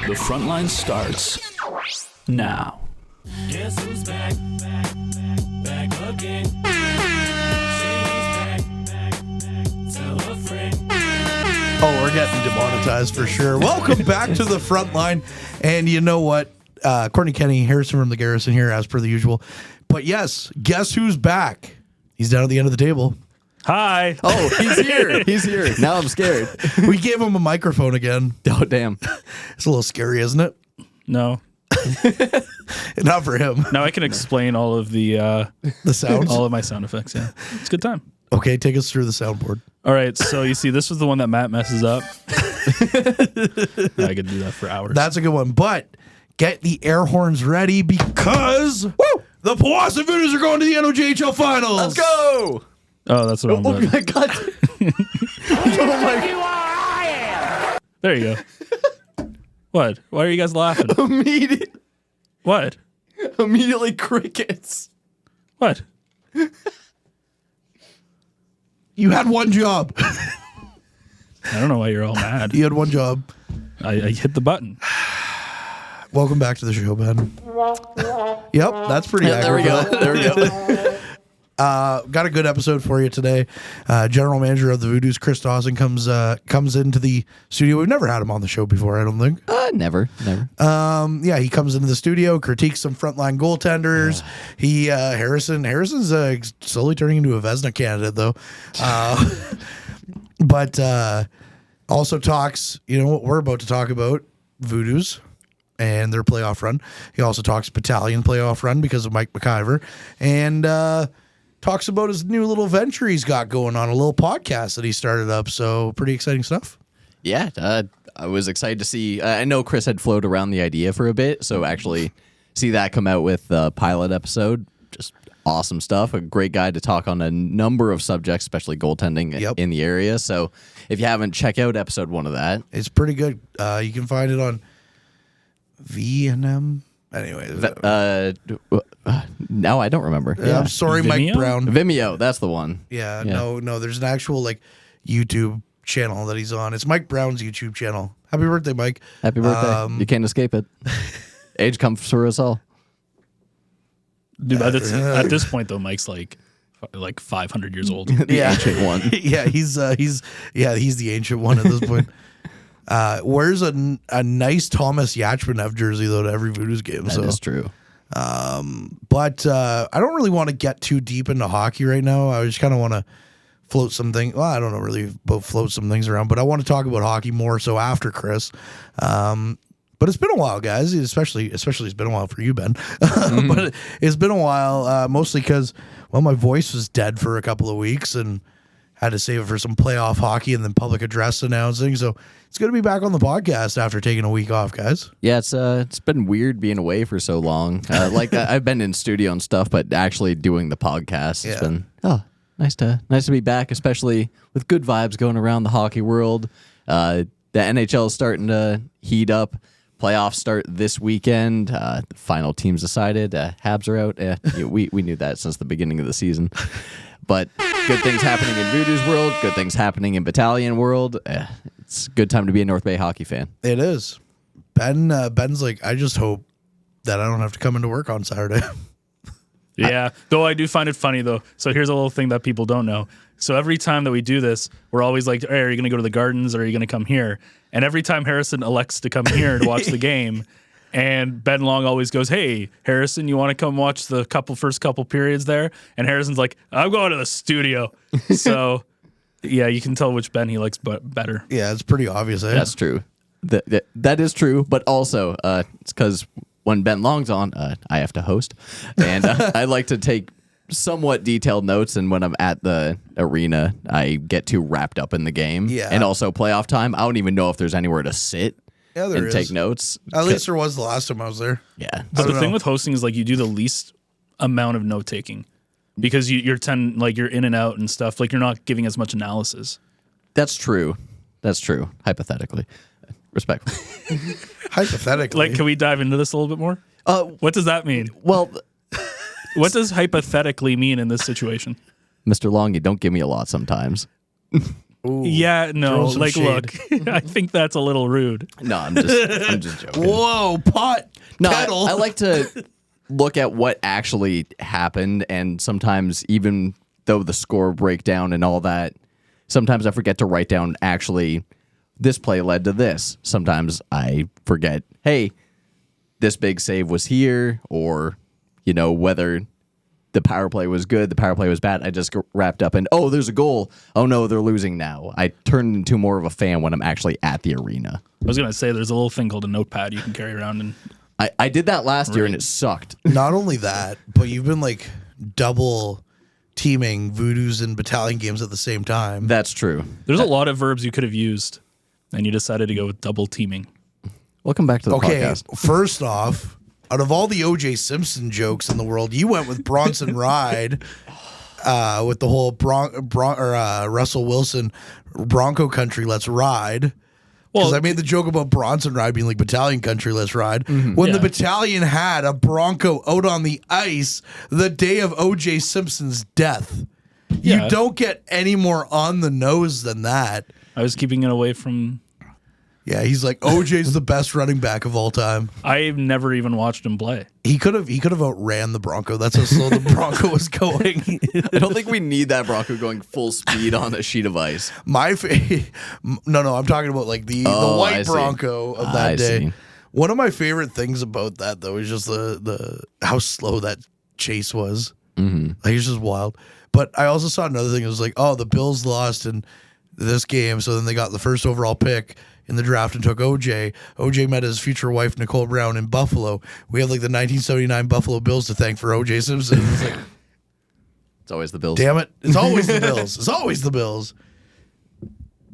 The Frontline starts now. Guess who's back? Back again. Shady's back. Tell a friend. Oh, we're getting demonetized for sure. Welcome back to the Frontline. And you know what? Kortney, Kenny, Harrison from the Garrison here, as per the usual. But yes, guess who's back? He's down at the end of the table. Hi. Oh, he's here. He's here. Now I'm scared. We gave him a microphone again. Oh, damn. It's a little scary, isn't it? No. Not for him. Now I can explain all of the sounds? all of my sound effects. Yeah, it's a good time. Okay, take us through the soundboard. All right. So you see, this was the one that Matt messes up. I could do that for hours. That's a good one. But get the air horns ready because the Powassan Voodoos are going to the NOJHL finals. Let's go. Oh, that's what I'm Oh, doing. my God. Oh, my. There you go. What? Why are you guys laughing? What? Immediately crickets. What? You had one job. I don't know why you're all mad. You had one job. I hit the button. Welcome back to the show, Ben. Yep, that's pretty There we accurate. go. There we go. Got a good episode for you today. General Manager of the Voodoos, Chris Dawson, comes into the studio. We've never had him on the show before, I don't think. Never. Yeah, he comes into the studio, critiques some frontline goaltenders. Harrison's slowly turning into a Vezina candidate, though. But also talks, what we're about to talk about, Voodoos and their playoff run. He also talks Battalion playoff run because of Mike McIver. And talks about his new little venture he's got going on, a little podcast that he started up. So pretty exciting stuff. Yeah, I was excited to see. I know Chris had floated around the idea for a bit, so actually see that come out with the pilot episode. Just awesome stuff. A great guy to talk on a number of subjects, especially goaltending in the area. So if you haven't, check out episode 1 of that. It's pretty good. You can find it on V&M. Anyway. No, I don't remember. I'm sorry, Vimeo? Mike Brown. Vimeo, that's the one. Yeah, no. There's an actual YouTube channel that he's on. It's Mike Brown's YouTube channel. Happy birthday, Mike. Happy birthday. You can't escape it. Age comes for us all. Dude, at this point though, Mike's like 500 years old. The ancient one. Yeah, he's the ancient one at this point. Wears a nice Thomas Yachmanev jersey though to every Voodoos game. That is true. But I don't really want to get too deep into hockey right now. I just kind of want to float some things. Well, I don't know really float some things around, but I want to talk about hockey more so after Chris. But it's been a while, guys. Especially it's been a while for you, Ben. But it's been a while, mostly because my voice was dead for a couple of weeks and had to save it for some playoff hockey and then public address announcing. So it's good to be back on the podcast after taking a week off, guys. Yeah, it's been weird being away for so long. I've been in studio and stuff, but actually doing the podcast, it's been nice to be back, especially with good vibes going around the hockey world. The NHL is starting to heat up. Playoffs start this weekend. The final teams decided. Habs are out. We knew that since the beginning of the season. But good things happening in Voodoos world. Good things happening in Battalion world. It's a good time to be a North Bay hockey fan. It is. Ben's like, I just hope that I don't have to come into work on Saturday. Yeah, though I do find it funny though. So here's a little thing that people don't know. So every time that we do this, we're always like, hey, are you going to go to the Gardens or are you going to come here? And every time Harrison elects to come here to watch the game, and Ben Long always goes, hey, Harrison, you want to come watch the first couple periods there? And Harrison's like, I'm going to the studio. So, yeah, you can tell which Ben he likes better. Yeah, it's pretty obvious. That's true. That is true, but also it's because when Ben Long's on, I have to host, and I like to take somewhat detailed notes, and when I'm at the arena, I get too wrapped up in the game. Yeah. And also playoff time, I don't even know if there's anywhere to sit and take notes. At least there was the last time I was there. Yeah. But the thing with hosting is you do the least amount of note taking because you're in and out and stuff. You're not giving as much analysis. That's true. Hypothetically. Respectfully. Hypothetically. Can we dive into this a little bit more? What does that mean? Well, what does hypothetically mean in this situation? Mr. Long, you don't give me a lot sometimes. Yeah, no, Throw some like, shade. look, I think that's a little rude. No, I'm just joking. Whoa, pot No, kettle. I like to look at what actually happened, and sometimes even though the score breakdown and all that, sometimes I forget to write down actually this play led to this. Sometimes I forget, hey, this big save was here, or, whether the power play was good, the power play was bad. I just get wrapped up in, oh, there's a goal. Oh, no, they're losing now. I turn into more of a fan when I'm actually at the arena. I was going to say there's a little thing called a notepad you can carry around. And I did that last year, and it sucked. Not only that, but you've been like double teaming Voodoos and Battalion games at the same time. That's true. there's a lot of verbs you could have used, and you decided to go with double teaming. Welcome back to the Okay, podcast. first off, out of all the O.J. Simpson jokes in the world, you went with Bronson Ride with the whole Russell Wilson Bronco Country, let's ride. Because I made the joke about Bronson Ride being like Battalion Country, let's ride. When the Battalion had a Bronco out on the ice the day of O.J. Simpson's death. Yeah. You don't get any more on the nose than that. I was keeping it away from. Yeah, he's like, OJ's the best running back of all time. I've never even watched him play. He could have outran the Bronco. That's how slow the Bronco was going. I don't think we need that Bronco going full speed on a sheet of ice. No, I'm talking about like the I white see. Bronco of that I day. see. One of my favorite things about that though is just the how slow that chase was. Mm-hmm. Like it's just wild. But I also saw another thing. It was like, oh, the Bills lost in this game, so then they got the first overall pick in the draft and took OJ. OJ met his future wife, Nicole Brown, in Buffalo. We have like the 1979 Buffalo Bills to thank for OJ Simpson. It's like, It's always the Bills. damn it. It's always the Bills. It's always the Bills.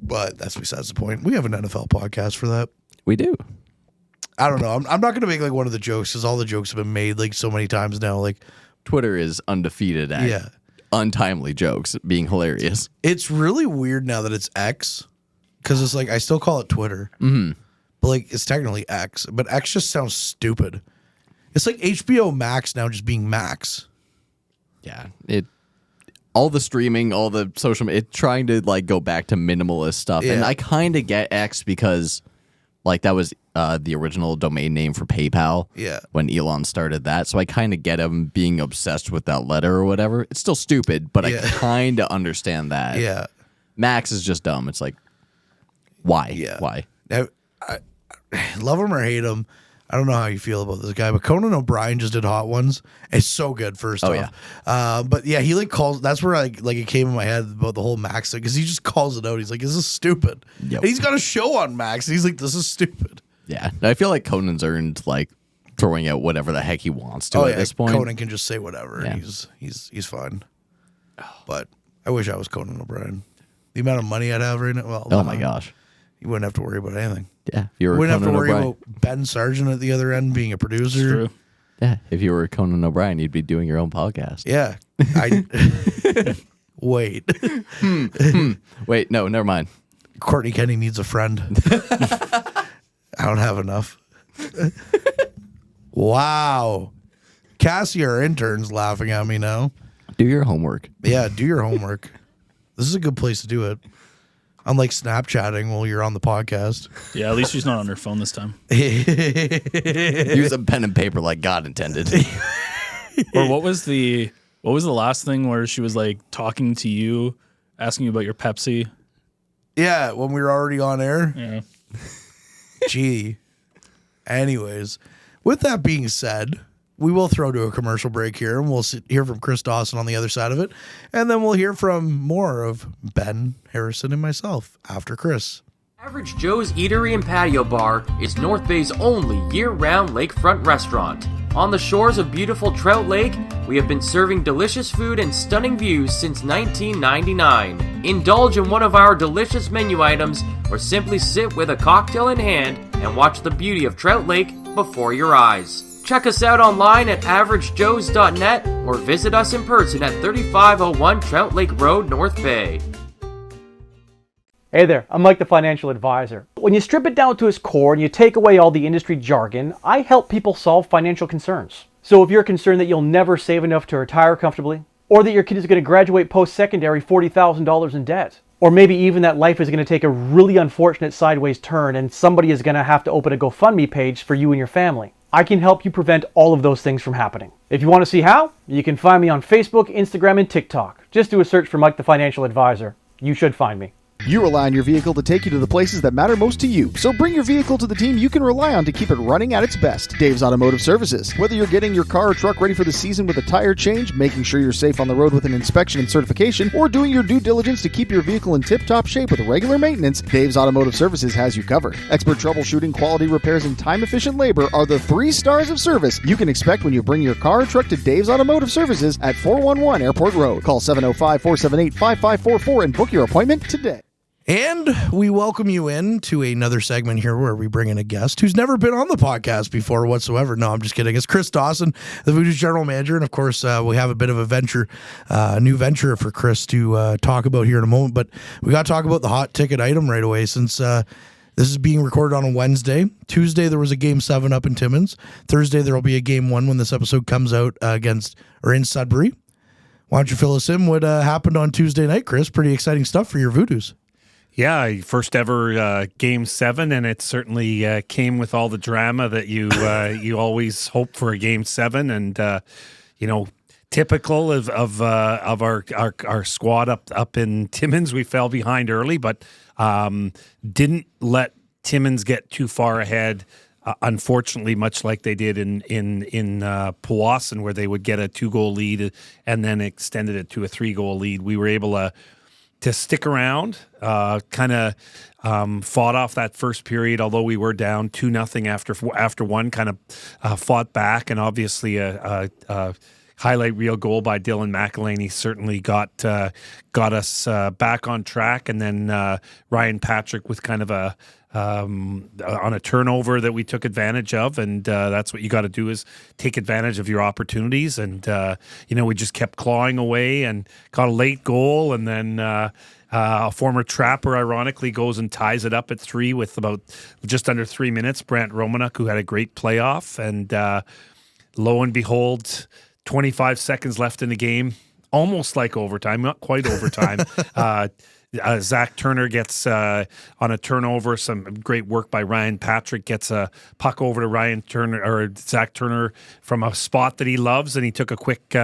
But that's besides the point. We have an NFL podcast for that. We do. I don't know. I'm not going to make like one of the jokes because all the jokes have been made like so many times now. Like, Twitter is undefeated at Yeah. untimely jokes being hilarious. it's really weird now that it's X because it's like I still call it Twitter. Mm-hmm. But like it's technically X. But X just sounds stupid. It's like HBO Max now just being Max. Yeah. All the streaming, all the social media, trying to like go back to minimalist stuff. And Yeah. I kind of get X because like that was the original domain name for PayPal. Yeah. When Elon started that. So I kind of get him being obsessed with that letter or whatever. It's still stupid, but Yeah. I kind of understand that. Yeah. Max is just dumb. It's like, why? Yeah. Why? Now, I love him or hate him. I don't know how you feel about this guy, but Conan O'Brien just did Hot Ones. It's so good. First Oh, off, but yeah, he like calls. That's where like it came in my head about the whole Max thing because he just calls it out. He's like, "This is stupid." Yep. And he's got a show on Max. And he's like, "This is stupid." Yeah. I feel like Conan's earned like throwing out whatever the heck he wants to at this point. Conan can just say whatever. Yeah. He's fine. But I wish I was Conan O'Brien. The amount of money I'd have right now. Well, Oh my gosh. you wouldn't have to worry about anything. Yeah. If you were Wouldn't have Conan to worry O'Brien. about Ben Sargent at the other end being a producer. True. Yeah. If you were Conan O'Brien, you'd be doing your own podcast. Yeah. I wait. Wait, no, never mind. Kortney Kenny needs a friend. I don't have enough. Wow. Cassie, our intern's laughing at me now. Do your homework. Yeah, do your homework. This is a good place to do it. Unlike Snapchatting while you're on the podcast. Yeah, at least she's not on her phone this time. Use a pen and paper like God intended. Or what was the last thing where she was like talking to you, asking you about your Pepsi? Yeah, when we were already on air. Yeah. Gee. Anyways, with that being said, we will throw to a commercial break here, and we'll hear from Chris Dawson on the other side of it, and then we'll hear from more of Ben, Harrison, and myself after Chris. Average Joe's Eatery and Patio Bar is North Bay's only year-round lakefront restaurant. On the shores of beautiful Trout Lake, we have been serving delicious food and stunning views since 1999. Indulge in one of our delicious menu items, or simply sit with a cocktail in hand and watch the beauty of Trout Lake before your eyes. Check us out online at averagejoes.net or visit us in person at 3501 Trout Lake Road, North Bay. Hey there, I'm Mike the Financial Advisor. When you strip it down to its core and you take away all the industry jargon, I help people solve financial concerns. So if you're concerned that you'll never save enough to retire comfortably, or that your kid is going to graduate post-secondary $40,000 in debt, Or maybe even that life is going to take a really unfortunate sideways turn and somebody is going to have to open a GoFundMe page for you and your family. I can help you prevent all of those things from happening. If you want to see how, you can find me on Facebook, Instagram, and TikTok. Just do a search for Mike the Financial Advisor. You should find me. You rely on your vehicle to take you to the places that matter most to you. So bring your vehicle to the team you can rely on to keep it running at its best. Dave's Automotive Services. Whether you're getting your car or truck ready for the season with a tire change, making sure you're safe on the road with an inspection and certification, or doing your due diligence to keep your vehicle in tip-top shape with regular maintenance, Dave's Automotive Services has you covered. Expert troubleshooting, quality repairs, and time-efficient labor are the 3 stars of service you can expect when you bring your car or truck to Dave's Automotive Services at 411 Airport Road. Call 705-478-5544 and book your appointment today. And we welcome you in to another segment here where we bring in a guest who's never been on the podcast before whatsoever. No, I'm just kidding. It's Chris Dawson, the Voodoos general manager. And of course, we have a bit of a new venture for Chris to talk about here in a moment. But we got to talk about the hot ticket item right away since this is being recorded on a Wednesday. Tuesday, there was a Game 7 up in Timmins. Thursday, there will be a Game 1 when this episode comes out in Sudbury. Why don't you fill us in what happened on Tuesday night, Chris? Pretty exciting stuff for your Voodoos. Yeah, first ever Game 7, and it certainly came with all the drama that you always hope for a Game 7, and typical of our squad up in Timmins. We fell behind early, but didn't let Timmins get too far ahead. Unfortunately, much like they did in Powassan, where they would get a 2-goal lead and then extended it to a 3-goal lead, we were able to stick around, kind of fought off that first period, although we were down 2-0 after one, kind of fought back, and obviously a highlight reel goal by Dylan McElhaney certainly got us back on track, and then Ryan Patrick with kind of on a turnover that we took advantage of, and that's what you got to do, is take advantage of your opportunities, and we just kept clawing away and got a late goal, and then a former Trapper ironically goes and ties it up at 3 with about just under 3 minutes. Brant Romanuk, who had a great playoff, and lo and behold, 25 seconds left in the game, almost like overtime, not quite overtime. Zach Turner gets on a turnover, some great work by Ryan Patrick, gets a puck over to Ryan Turner or Zach Turner from a spot that he loves, and he took a quick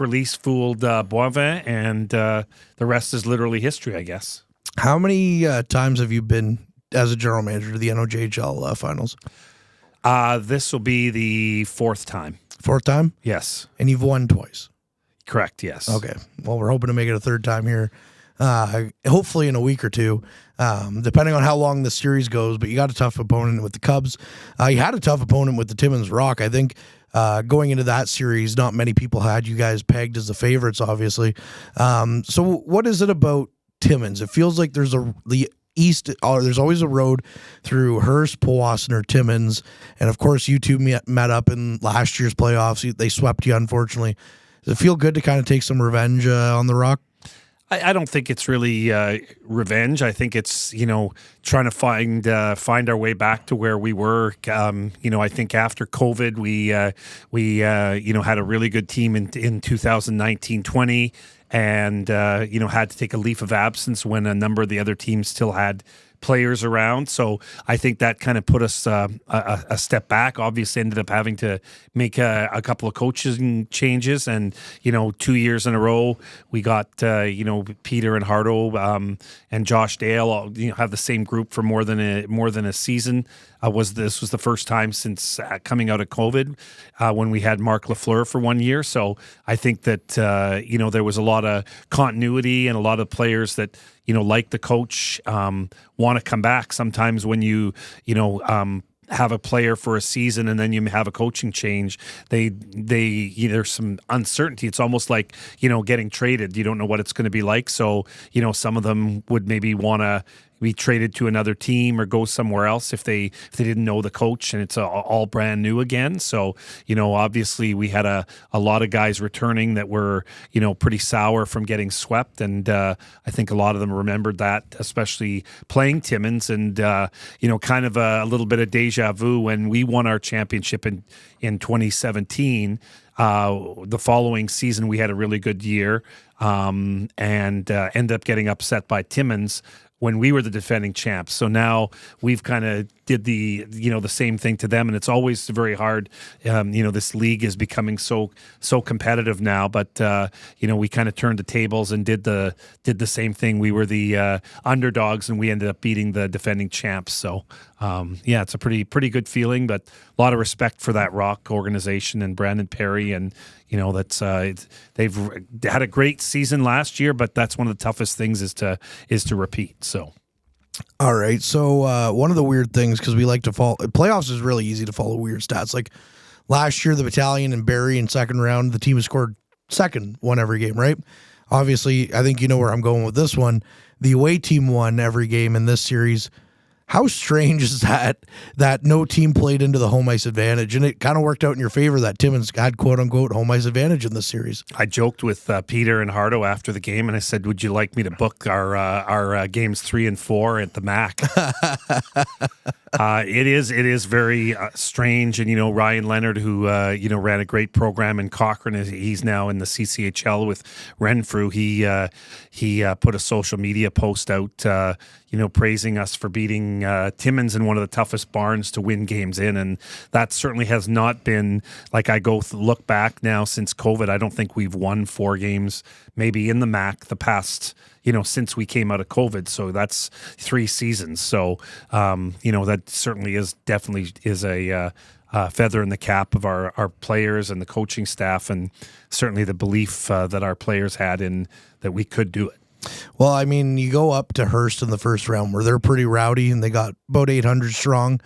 release, fooled Boivin, and the rest is literally history, I guess. How many times have you been as a general manager to the NOJHL finals? This will be the 4th time. 4th time? Yes. And you've won twice? Correct, yes. Okay. Well, we're hoping to make it a 3rd time here. Hopefully in a week or two, depending on how long the series goes. But you got a tough opponent with the Cubs. You had a tough opponent with the Timmins Rock. I think going into that series, not many people had you guys pegged as the favorites, obviously. So what is it about Timmins? It feels like there's the east. There's always a road through Hearst, Powassan, or Timmins, and of course you two met up in last year's playoffs. They swept you, unfortunately. Does it feel good to kind of take some revenge on the Rock? I don't think it's really revenge. I think it's trying to find our way back to where we were. I think after COVID, we had a really good team in 2019-20, and had to take a leave of absence when a number of the other teams still had players around. So I think that kind of put us a step back. Obviously ended up having to make a couple of coaching changes, and 2 years in a row we got Peter and Hardo and Josh Dale all, have the same group for more than a season. This was the first time since coming out of COVID when we had Mark Lafleur for 1 year. So I think that there was a lot of continuity and a lot of players that like the coach want to come back. Sometimes when you have a player for a season and then you have a coaching change, there's some uncertainty. It's almost like getting traded. You don't know what it's going to be like. So some of them would maybe want to be traded to another team or go somewhere else if they didn't know the coach and it's all brand new again. So obviously we had a lot of guys returning that were pretty sour from getting swept, and I think a lot of them remembered that, especially playing Timmins, and kind of a little bit of deja vu when we won our championship in 2017. The following season, we had a really good year. and ended up getting upset by Timmins when we were the defending champs. So now we've kind of did the same thing to them, and it's always very hard. This league is becoming so competitive now, but we kind of turned the tables and did the same thing. We were the underdogs, and we ended up beating the defending champs. So it's a pretty good feeling, but a lot of respect for that Rock organization and Brandon Perry, and they've had a great season last year, but that's one of the toughest things is to repeat. So. All right. So one of the weird things, because we like to follow playoffs, is really easy to follow weird stats. Like last year, the Battalion and Barrie in second round, the team has scored second, won every game, right? Obviously, I think you know where I'm going with this one. The away team won every game in this series. How strange is that no team played into the home ice advantage? And it kind of worked out in your favor that Timmins had quote-unquote home ice advantage in this series. I joked with Peter and Hardo after the game, and I said, would you like me to book our games 3 and 4 at the MAC? It is very strange. And, Ryan Leonard, who, ran a great program in Cochrane, he's now in the CCHL with Renfrew. He put a social media post out, praising us for beating Timmins in one of the toughest barns to win games in. And that certainly has not been, like I look back now since COVID, I don't think we've won 4 games, maybe in the MAC the past, since we came out of COVID. So that's 3 seasons. So, that certainly is a feather in the cap of our players and the coaching staff, and certainly the belief that our players had in that we could do it. Well, I mean, you go up to Hearst in the first round where they're pretty rowdy and they got about 800 strong.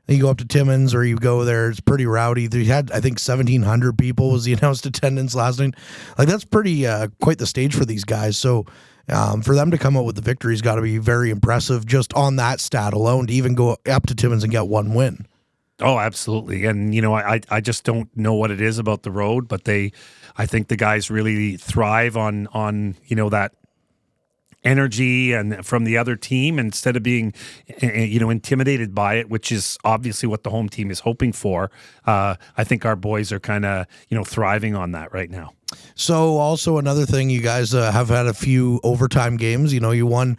Then you go up to Timmins, or you go there, it's pretty rowdy. They had, I think, 1,700 people was the announced attendance last night. Like, that's pretty quite the stage for these guys. So for them to come out with the victory's got to be very impressive just on that stat alone, to even go up to Timmins and get 1 win. Oh, absolutely. And, I just don't know what it is about the road, but I think the guys really thrive on that energy and from the other team, instead of being intimidated by it, which is obviously what the home team is hoping for. I think our boys are kind of thriving on that right now. So also another thing, you guys have had a few overtime games. You won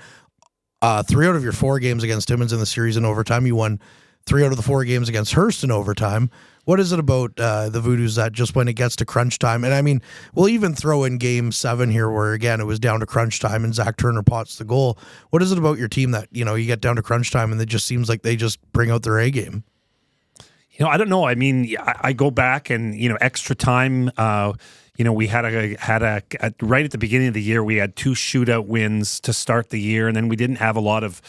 3 out of your 4 games against Timmins in the series in overtime. You won 3 out of the 4 games against Hearst in overtime. What is it about the Voodoos that just when it gets to crunch time, and I mean, we'll even throw in game 7 here where, again, it was down to crunch time and Zach Turner pots the goal. What is it about your team that, you get down to crunch time and it just seems like they just bring out their A game? I don't know. I mean, I go back and, extra time, we had a right at the beginning of the year, we had 2 shootout wins to start the year, and then we didn't have a lot of,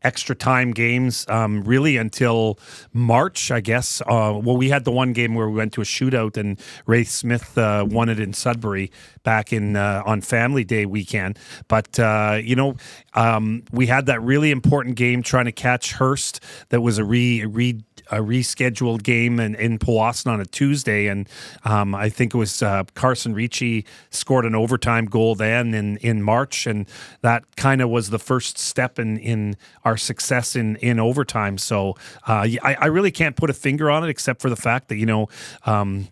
extra time games really until March, I guess. We had the one game where we went to a shootout and Ray Smith won it in Sudbury back in on Family Day weekend. But, we had that really important game trying to catch Hearst that was a rescheduled game in Powassan on a Tuesday, and I think it was Carson Ricci scored an overtime goal then in March, and that kind of was the first step in our success in overtime. So I really can't put a finger on it, except for the fact that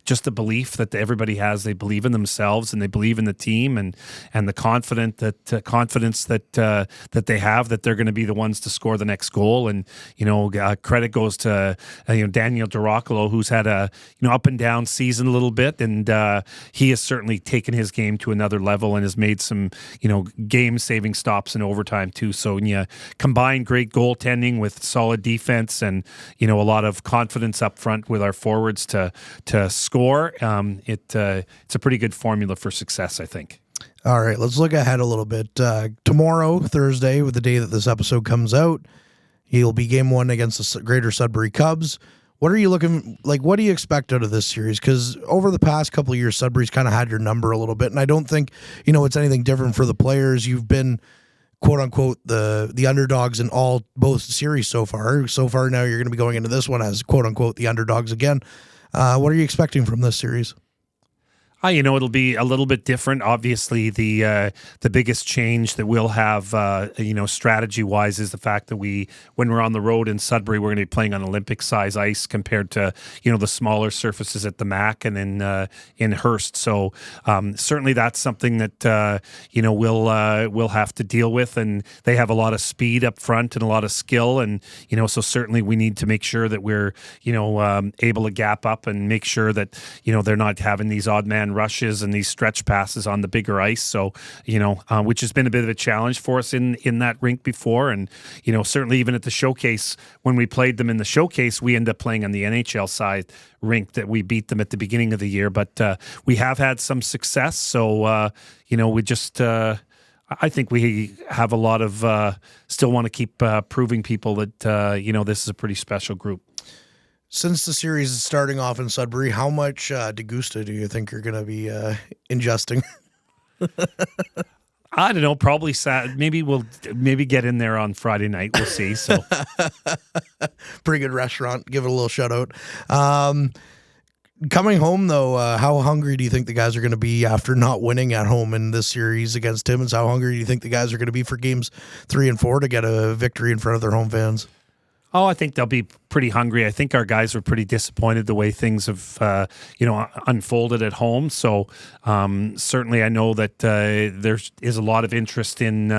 just the belief that everybody has. They believe in themselves and they believe in the team, and the confidence that they have that they're going to be the ones to score the next goal. And credit goes to Daniel DiRoccolo, who's had a up and down season a little bit, and he has certainly taken his game to another level and has made some game saving stops in overtime too. So when you combine great goaltending with solid defense and a lot of confidence up front with our forwards to score, it's a pretty good formula for success, I think. All right, let's look ahead a little bit. Tomorrow, Thursday, with the day that this episode comes out, he'll be game 1 against the Greater Sudbury Cubs. What are you looking like? What do you expect out of this series? Because over the past couple of years, Sudbury's kind of had your number a little bit, and I don't think it's anything different for the players. You've been quote unquote the underdogs in both series so far. So far, now you're going to be going into this one as quote unquote the underdogs again. What are you expecting from this series? It'll be a little bit different. Obviously, the biggest change that we'll have, strategy-wise, is the fact that when we're on the road in Sudbury, we're going to be playing on Olympic-size ice compared to, the smaller surfaces at the MAC and in Hearst. So certainly that's something that we'll have to deal with. And they have a lot of speed up front and a lot of skill, and so certainly we need to make sure that we're able to gap up and make sure that they're not having these odd man rushes and these stretch passes on the bigger ice. So, which has been a bit of a challenge for us in that rink before. And, certainly even at the showcase, when we played them in the showcase, we ended up playing on the NHL side rink that we beat them at the beginning of the year. But we have had some success. So, we just... I think we have a lot of still want to keep proving people that, this is a pretty special group. Since the series is starting off in Sudbury, how much Degusta do you think you're going to be ingesting? I don't know. Probably maybe we'll get in there on Friday night. We'll see. So, pretty good restaurant. Give it a little shout out. Coming home though, how hungry do you think the guys are going to be after not winning at home in this series against Timmins? How hungry do you think the guys are going to be for games 3 and 4 to get a victory in front of their home fans? Oh, I think they'll be pretty hungry. I think our guys were pretty disappointed the way things have, unfolded at home. So certainly I know that there is a lot of interest in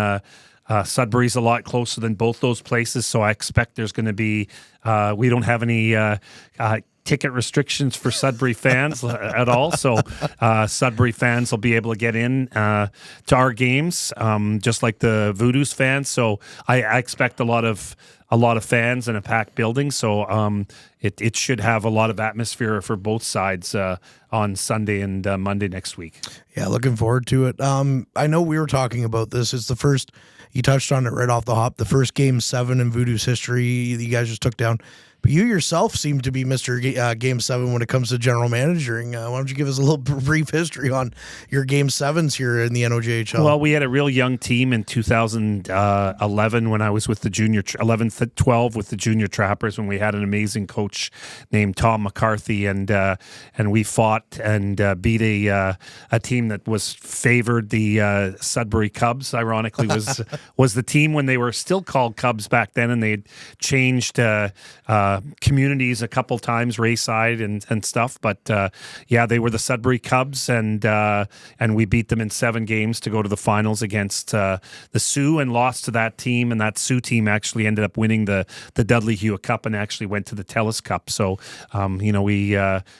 Sudbury's a lot closer than both those places. So I expect there's going to be, we don't have any ticket restrictions for Sudbury fans at all. So Sudbury fans will be able to get in to our games, just like the Voodoos fans. So I expect a lot of fans in a packed building. So it should have a lot of atmosphere for both sides on Sunday and Monday next week. Yeah, looking forward to it. I know we were talking about this. It's the first, you touched on it right off the hop, the first Game 7 in Voodoos history you guys just took down. But you yourself seem to be Mr. Game 7 when it comes to general managing. Why don't you give us a little brief history on your Game 7s here in the NOJHL? Well, we had a real young team in 2011 when I was with the 11-12 with the junior trappers, when we had an amazing coach named Tom McCarthy, and we fought and beat a team that was favored. The Sudbury Cubs, ironically, was the team when they were still called Cubs back then, and they had changed communities a couple times, Rayside and stuff. But they were the Sudbury Cubs, and we beat them in 7 games to go to the finals against the Sioux, and lost to that team. And that Sioux team actually ended up winning the Dudley Hewitt Cup and actually went to the TELUS Cup. So we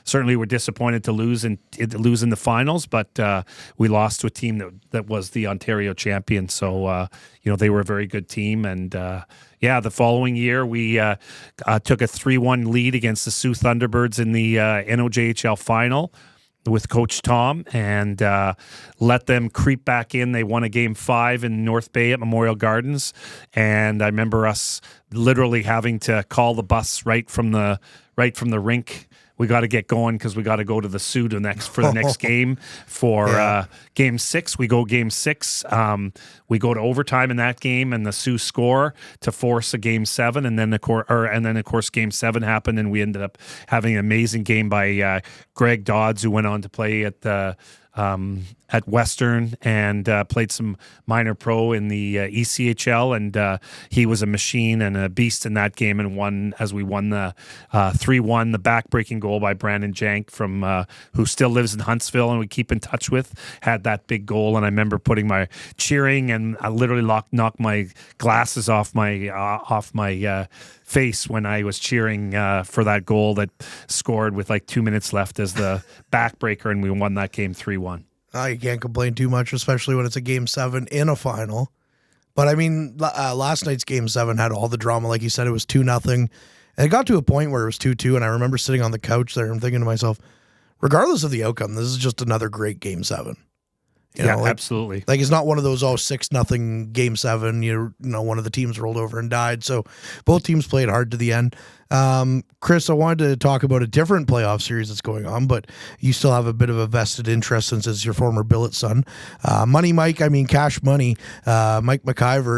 certainly were disappointed to lose in the finals, but we lost to a team that was the Ontario champion. So they were a very good team. And the following year we took a 3-1 lead against the Sioux Thunderbirds in the NOJHL final with Coach Tom, and let them creep back in. They won a Game 5 in North Bay at Memorial Gardens, and I remember us literally having to call the bus right from the rink. We got to get going because we got to go to the Sioux for the next game for Game 6. We go Game 6. We go to overtime in that game, and the Sioux score to force a Game 7, and then of course Game 7 happened, and we ended up having an amazing game by Greg Dodds, who went on to play at Western and played some minor pro in the ECHL, and he was a machine and a beast in that game, and won the 3-1, the back-breaking goal by Brandon Jank from who still lives in Huntsville and we keep in touch with, had that big goal. And I remember putting my cheering, and I literally knocked my glasses off my face when I was cheering for that goal that scored with like 2 minutes left as the backbreaker, and we won that game 3-1. You can't complain too much, especially when it's a Game 7 in a final. But I mean, last night's Game 7 had all the drama. Like you said, it was 2-0. And it got to a point where it was 2-2, and I remember sitting on the couch there and thinking to myself, regardless of the outcome, this is just another great Game 7. Absolutely. Like, it's not one of those 6-0 Game 7. One of the teams rolled over and died. So both teams played hard to the end. Chris, I wanted to talk about a different playoff series that's going on, but you still have a bit of a vested interest since it's your former billet son. Cash Money, Mike McIver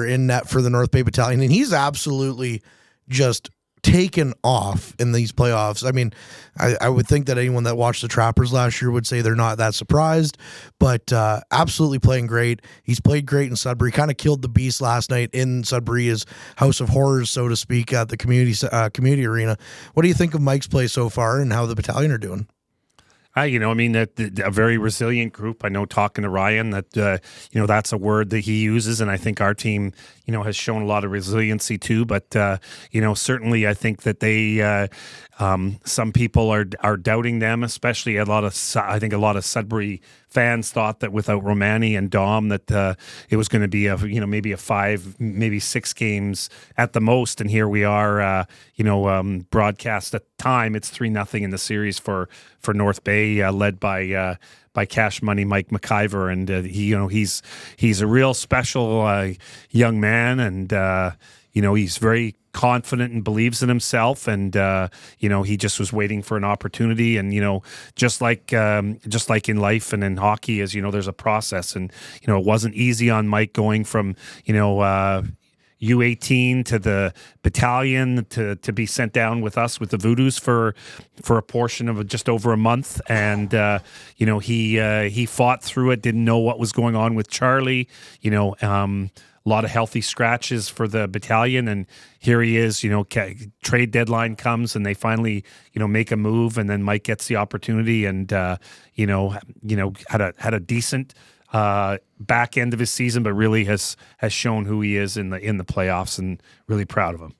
in net for the North Bay Battalion, and he's absolutely just taken off in these playoffs. I mean, I would think that anyone that watched the Trappers last year would say they're not that surprised, but absolutely playing great. He's played great in Sudbury, kind of killed the beast last night in Sudbury, his house of horrors, so to speak, at the community arena. What do you think of Mike's play so far and how the Battalion are doing? A very resilient group. I know talking to Ryan that, that's a word that he uses, and I think our team, has shown a lot of resiliency too. But, certainly I think that they, some people are doubting them, especially a lot of Sudbury fans thought that without Romani and Dom that it was going to be maybe a 5, maybe 6 games at the most, and here we are. Broadcast at the time it's 3-0 in the series for North Bay, led by Cash Money Mike McIver, and he's a real special young man, and he's very confident and believes in himself, and he just was waiting for an opportunity, and just like in life and in hockey, as there's a process, and it wasn't easy on Mike going from U18 to the Battalion to be sent down with us with the Voodoos for a portion of just over a month, and he fought through it, didn't know what was going on with Charlie, a lot of healthy scratches for the Battalion, and here he is, trade deadline comes and they finally, make a move, and then Mike gets the opportunity, and had a decent back end of his season, but really has shown who he is in the playoffs, and really proud of him.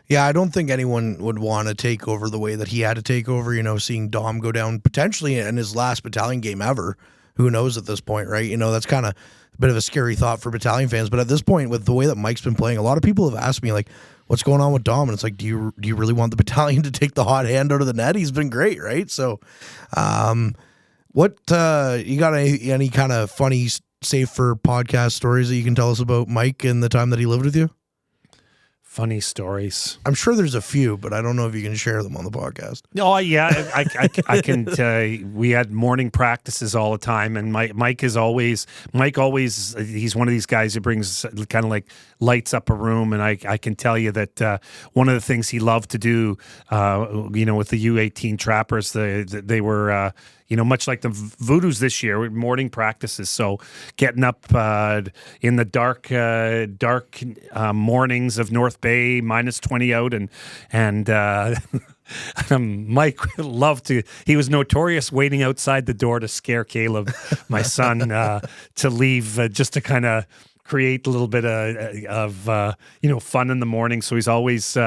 Yeah, I don't think anyone would want to take over the way that he had to take over, seeing Dom go down potentially in his last Battalion game ever. Who knows at this point, right? That's kind of a bit of a scary thought for Battalion fans. But at this point, with the way that Mike's been playing, a lot of people have asked me, like, what's going on with Dom? And it's like, do you really want the Battalion to take the hot hand out of the net? He's been great, right? So, what you got any kind of funny, safe for podcast stories that you can tell us about Mike and the time that he lived with you? Funny stories. I'm sure there's a few, but I don't know if you can share them on the podcast. Oh yeah, I can. We had morning practices all the time, and Mike always he's one of these guys who brings kind of like lights up a room, and I can tell you that one of the things he loved to do, with the U18 Trappers, they were. Much like the Voodoos this year, morning practices. So getting up in the dark mornings of North Bay, -20 out, and Mike loved to. He was notorious waiting outside the door to scare Caleb, my son, to leave, just to kind of create a little bit of fun in the morning. So he's always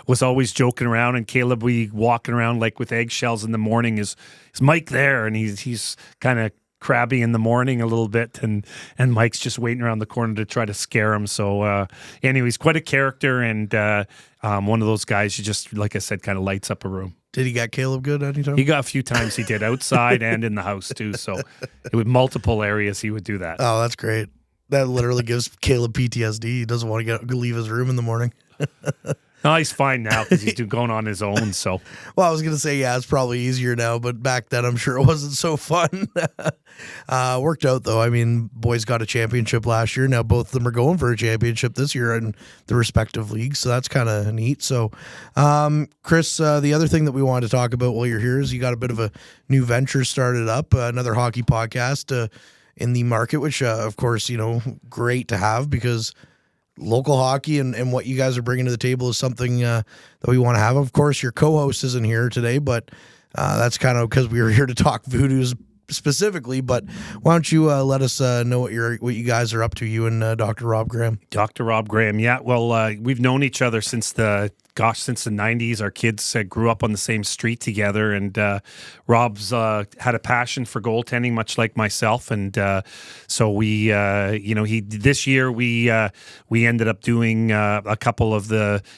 was always joking around, and Caleb would be walking around like with eggshells in the morning. Is Mike there? And he's kind of crabby in the morning a little bit, and Mike's just waiting around the corner to try to scare him. So anyway, he's quite a character, and one of those guys you just, like I said, kind of lights up a room. Did he get Caleb good anytime? He got a few times he did, outside and in the house too. So it was multiple areas he would do that. Oh, that's great. That literally gives Caleb PTSD. He doesn't want to leave his room in the morning. No, he's fine now because he's going on his own. So, well, I was going to say, yeah, it's probably easier now, but back then I'm sure it wasn't so fun. Worked out though. I mean, boys got a championship last year. Now both of them are going for a championship this year in the respective leagues. So that's kind of neat. So, Chris, the other thing that we wanted to talk about while you're here is you got a bit of a new venture started up, another hockey podcast, in the market, which of course, great to have, because local hockey and what you guys are bringing to the table is something that we want to have. Of course, your co-host isn't here today, but that's kind of because we were here to talk Voodoos specifically. But why don't you let us know what you guys are up to, you and Dr. Rob Graham. Dr. Rob Graham, yeah. Well, we've known each other since the 90s. Our kids grew up on the same street together, and Rob's had a passion for goaltending, much like myself, and so we, this year we ended up doing a couple of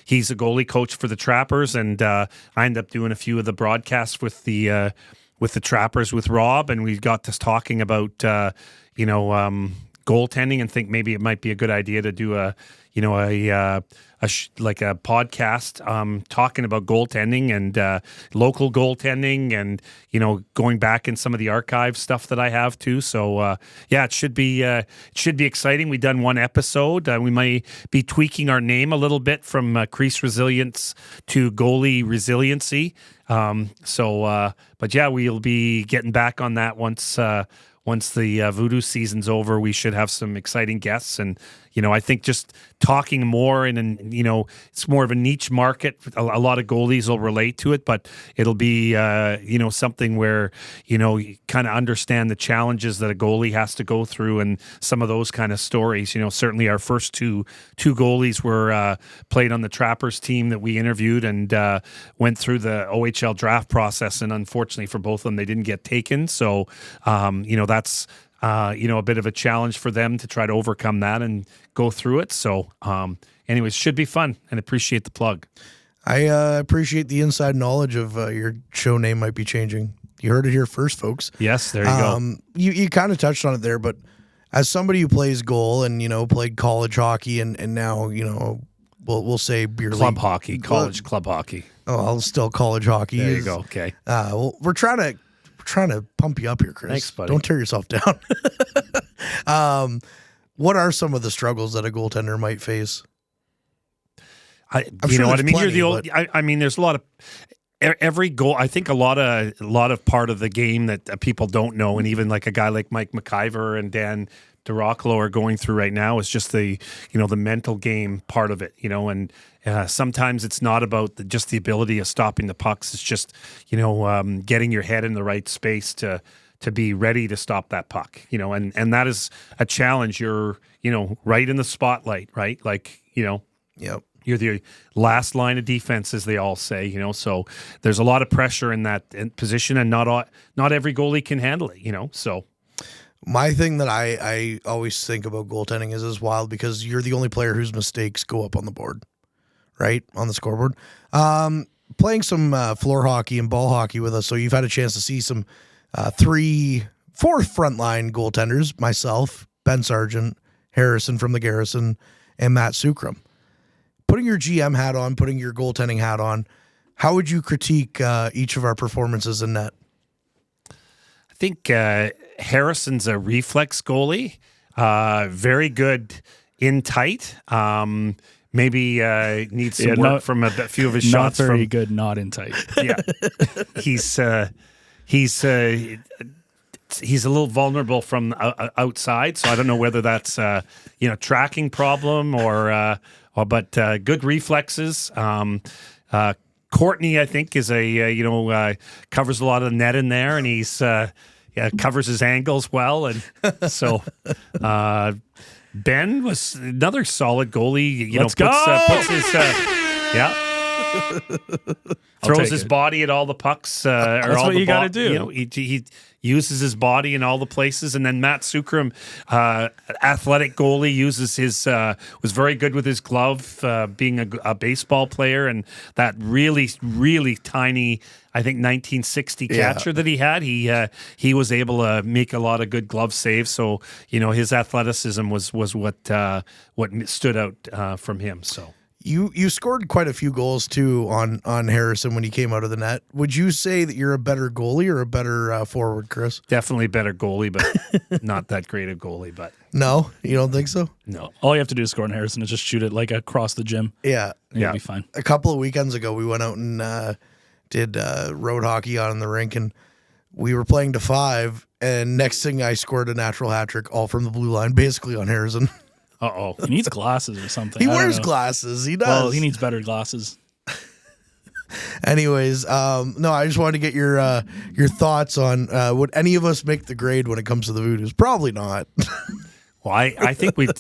he's a goalie coach for the Trappers, and I ended up doing a few of the broadcasts with the Trappers with Rob, and we got to talking about goaltending and think maybe it might be a good idea to do a podcast talking about goaltending and local goaltending and going back in some of the archive stuff that I have too. So it should be exciting. We've done one episode. We might be tweaking our name a little bit from Crease Resilience to Goalie Resiliency. But we'll be getting back on that once the Voodoo season's over. We should have some exciting guests, and I think just talking more and it's more of a niche market. A lot of goalies will relate to it, but it'll be something where you kind of understand the challenges that a goalie has to go through and some of those kind of stories. Certainly our first two goalies were played on the Trappers team that we interviewed and went through the OHL draft process, and unfortunately for both of them, they didn't get taken. So that's a bit of a challenge for them to try to overcome that and go through it. So anyways, should be fun, and appreciate the plug. I appreciate the inside knowledge of your show name might be changing. You heard it here first, folks. Yes, there you go. You kind of touched on it there, but as somebody who plays goal and played college hockey and now we'll say beer club league hockey, college club hockey. Oh, I'll still college hockey. There you go. Okay. Well, we're trying to pump you up here, Chris. Thanks, buddy. Don't tear yourself down. What are some of the struggles that a goaltender might face? There's a lot of every goal. I think a lot of part of the game that people don't know, and even like a guy like Mike McIver and Dan DeRocklo are going through right now is just the mental game part of it, and sometimes it's not about just the ability of stopping the pucks. It's just, getting your head in the right space to be ready to stop that puck, and that is a challenge. You're, right in the spotlight, right? Like, Yep. You're the last line of defense, as they all say, so there's a lot of pressure in that position, and not every goalie can handle it, so. My thing that I always think about goaltending is wild because you're the only player whose mistakes go up on the board, right? On the scoreboard. Playing some floor hockey and ball hockey with us, so you've had a chance to see some 4 frontline goaltenders, myself, Ben Sargent, Harrison from the Garrison, and Matt Sukram. Putting your GM hat on, putting your goaltending hat on, how would you critique each of our performances in net? I think Harrison's a reflex goalie, very good in tight. Maybe needs some work from a few of his shots. Not very good, not in tight. Yeah, he's a little vulnerable from outside, so I don't know whether that's tracking problem but good reflexes. Kortney, I think, is covers a lot of the net in there, and he's covers his angles well, and so Ben was another solid goalie. Let's go! Puts his throws his body at all the pucks. That's what you got to do. He uses his body in all the places, and then Matt Sukram, athletic goalie, uses his was very good with his glove, being a baseball player, and that really, really tiny, I think 1960 catcher that he had. He was able to make a lot of good glove saves. So his athleticism was what stood out from him. So. You scored quite a few goals too on Harrison when he came out of the net. Would you say that you're a better goalie or a better forward, Chris? Definitely a better goalie, but not that great a goalie. But no, you don't think so? No. All you have to do is score on Harrison is just shoot it like across the gym. Yeah, You'll be fine. A couple of weekends ago, we went out and did road hockey out on the rink, and we were playing to 5. And next thing, I scored a natural hat trick, all from the blue line, basically on Harrison. Uh-oh. He needs glasses or something. He wears glasses. He does. Well, he needs better glasses. Anyways, no, I just wanted to get your thoughts on would any of us make the grade when it comes to the Voodoos? Probably not. Well, I think we've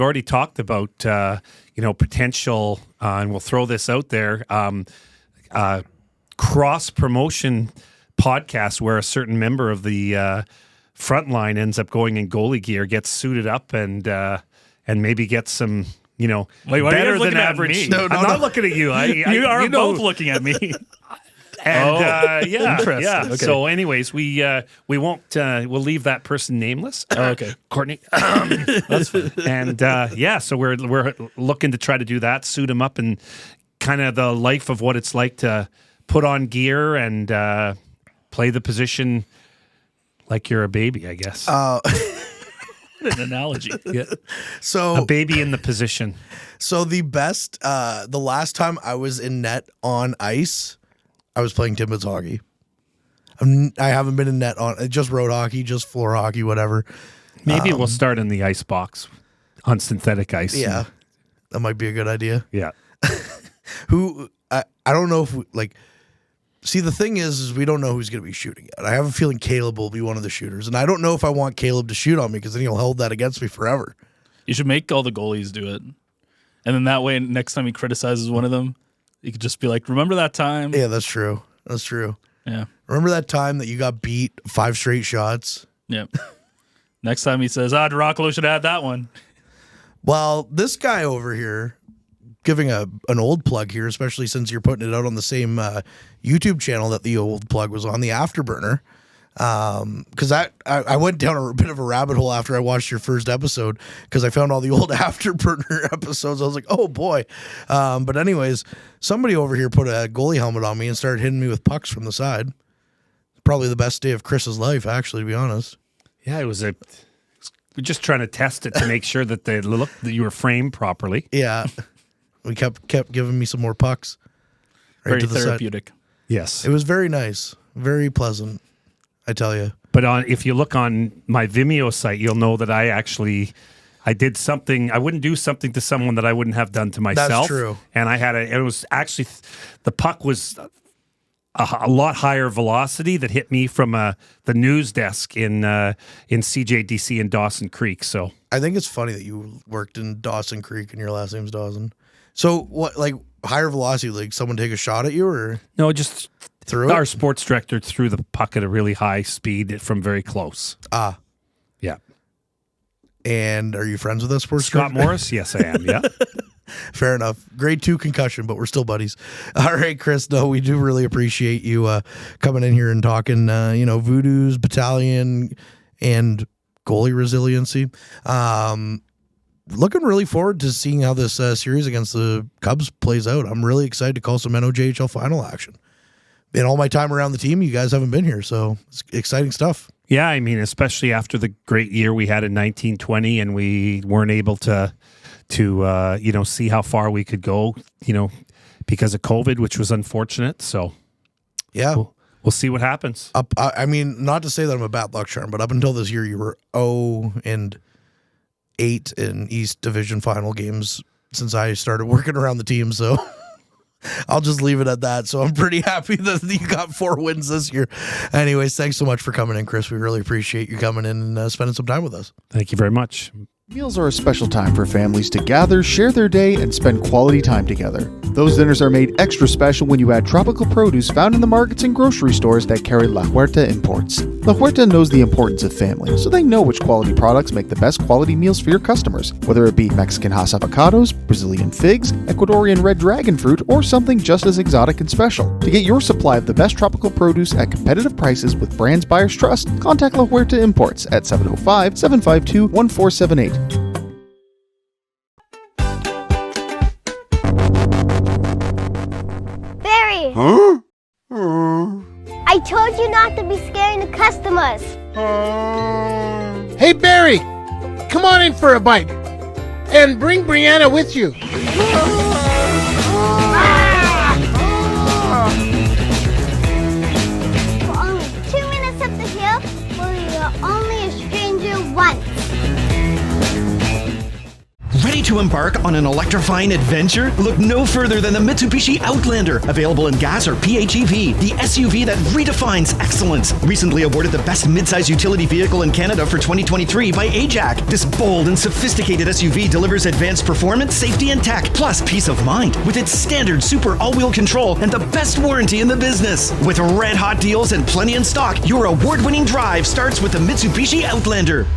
already talked about potential, and we'll throw this out there, cross promotion podcast where a certain member of the Frontline ends up going in goalie gear, gets suited up, and maybe get some, Wait, better than average. No, I'm not looking at you. You are both looking at me. And yeah. Interesting. Okay. So anyways, we won't we'll leave that person nameless. Okay. Kortney. That's fine. And so we're looking to try to do that, suit him up and kind of the life of what it's like to put on gear and play the position like you're a baby, I guess. An analogy. Yeah. So A baby in the position. So the last time I was in net on ice, I was playing Timmins hockey. I haven't been in net on just road hockey, just floor hockey, whatever. Maybe we'll start in the ice box on synthetic ice. Yeah, that might be a good idea. Yeah. I don't know if see, the thing is we don't know who's going to be shooting yet. I have a feeling Caleb will be one of the shooters, and I don't know if I want Caleb to shoot on me because then he'll hold that against me forever. You should make all the goalies do it. And then that way, next time he criticizes one of them, you could just be like, remember that time? Yeah, that's true. That's true. Yeah. Remember that time that you got beat 5 straight shots? Yep. Next time he says, Dracula should add that one. Well, this guy over here, giving an old plug here, especially since you're putting it out on the same YouTube channel that the old plug was on, the Afterburner. Because I went down a bit of a rabbit hole after I watched your first episode because I found all the old Afterburner episodes. I was like, oh boy. But anyways, somebody over here put a goalie helmet on me and started hitting me with pucks from the side. Probably the best day of Chris's life, actually, to be honest. Yeah, we're just trying to test it to make sure that that you were framed properly. Yeah. We kept giving me some more pucks. Right Very to the therapeutic. side. Yes. It was very nice. Very pleasant, I tell you. But if you look on my Vimeo site, you'll know that I did something. I wouldn't do something to someone that I wouldn't have done to myself. That's true. And it was actually, the puck was a lot higher velocity that hit me from the news desk in CJDC in Dawson Creek. So I think it's funny that you worked in Dawson Creek and your last name's Dawson. So what, like higher velocity, like someone take a shot at you or? No, just threw our it? sports director threw the puck at a really high speed from very close. Ah. Yeah. And are you friends with that sports Scott director? Morris? Yes, I am. Yeah. Fair enough. Grade 2 concussion, but we're still buddies. All right, Chris. No, we do really appreciate you coming in here and talking, Voodoos, Battalion, and goalie resiliency. Looking really forward to seeing how this series against the Cubs plays out. I'm really excited to call some NOJHL final action. In all my time around the team, you guys haven't been here, so it's exciting stuff. Yeah, I mean, especially after the great year we had in 1920 and we weren't able to see how far we could go, because of COVID, which was unfortunate. So, yeah, we'll see what happens. I mean, not to say that I'm a bad luck charm, but up until this year, you were 0-8 in East Division final games since I started working around the team. So I'll just leave it at that. So I'm pretty happy that you got 4 wins this year. Anyways, thanks so much for coming in, Chris. We really appreciate you coming in and spending some time with us. Thank you very much. Meals are a special time for families to gather, share their day, and spend quality time together. Those dinners are made extra special when you add tropical produce found in the markets and grocery stores that carry La Huerta imports. La Huerta knows the importance of family, so they know which quality products make the best quality meals for your customers, whether it be Mexican Hass avocados, Brazilian figs, Ecuadorian red dragon fruit, or something just as exotic and special. To get your supply of the best tropical produce at competitive prices with brands buyers trust, contact La Huerta Imports at 705-752-1478. Barry! Huh? I told you not to be scaring the customers. Hey, Barry! Come on in for a bite. And bring Brianna with you. For only 2 minutes up the hill, where you're only a stranger once. Ready to embark on an electrifying adventure? Look no further than the Mitsubishi Outlander, available in gas or PHEV, the SUV that redefines excellence. Recently awarded the best midsize utility vehicle in Canada for 2023 by AJAC. This bold and sophisticated SUV delivers advanced performance, safety, and tech, plus peace of mind with its standard super all-wheel control and the best warranty in the business. With red-hot deals and plenty in stock, your award-winning drive starts with the Mitsubishi Outlander.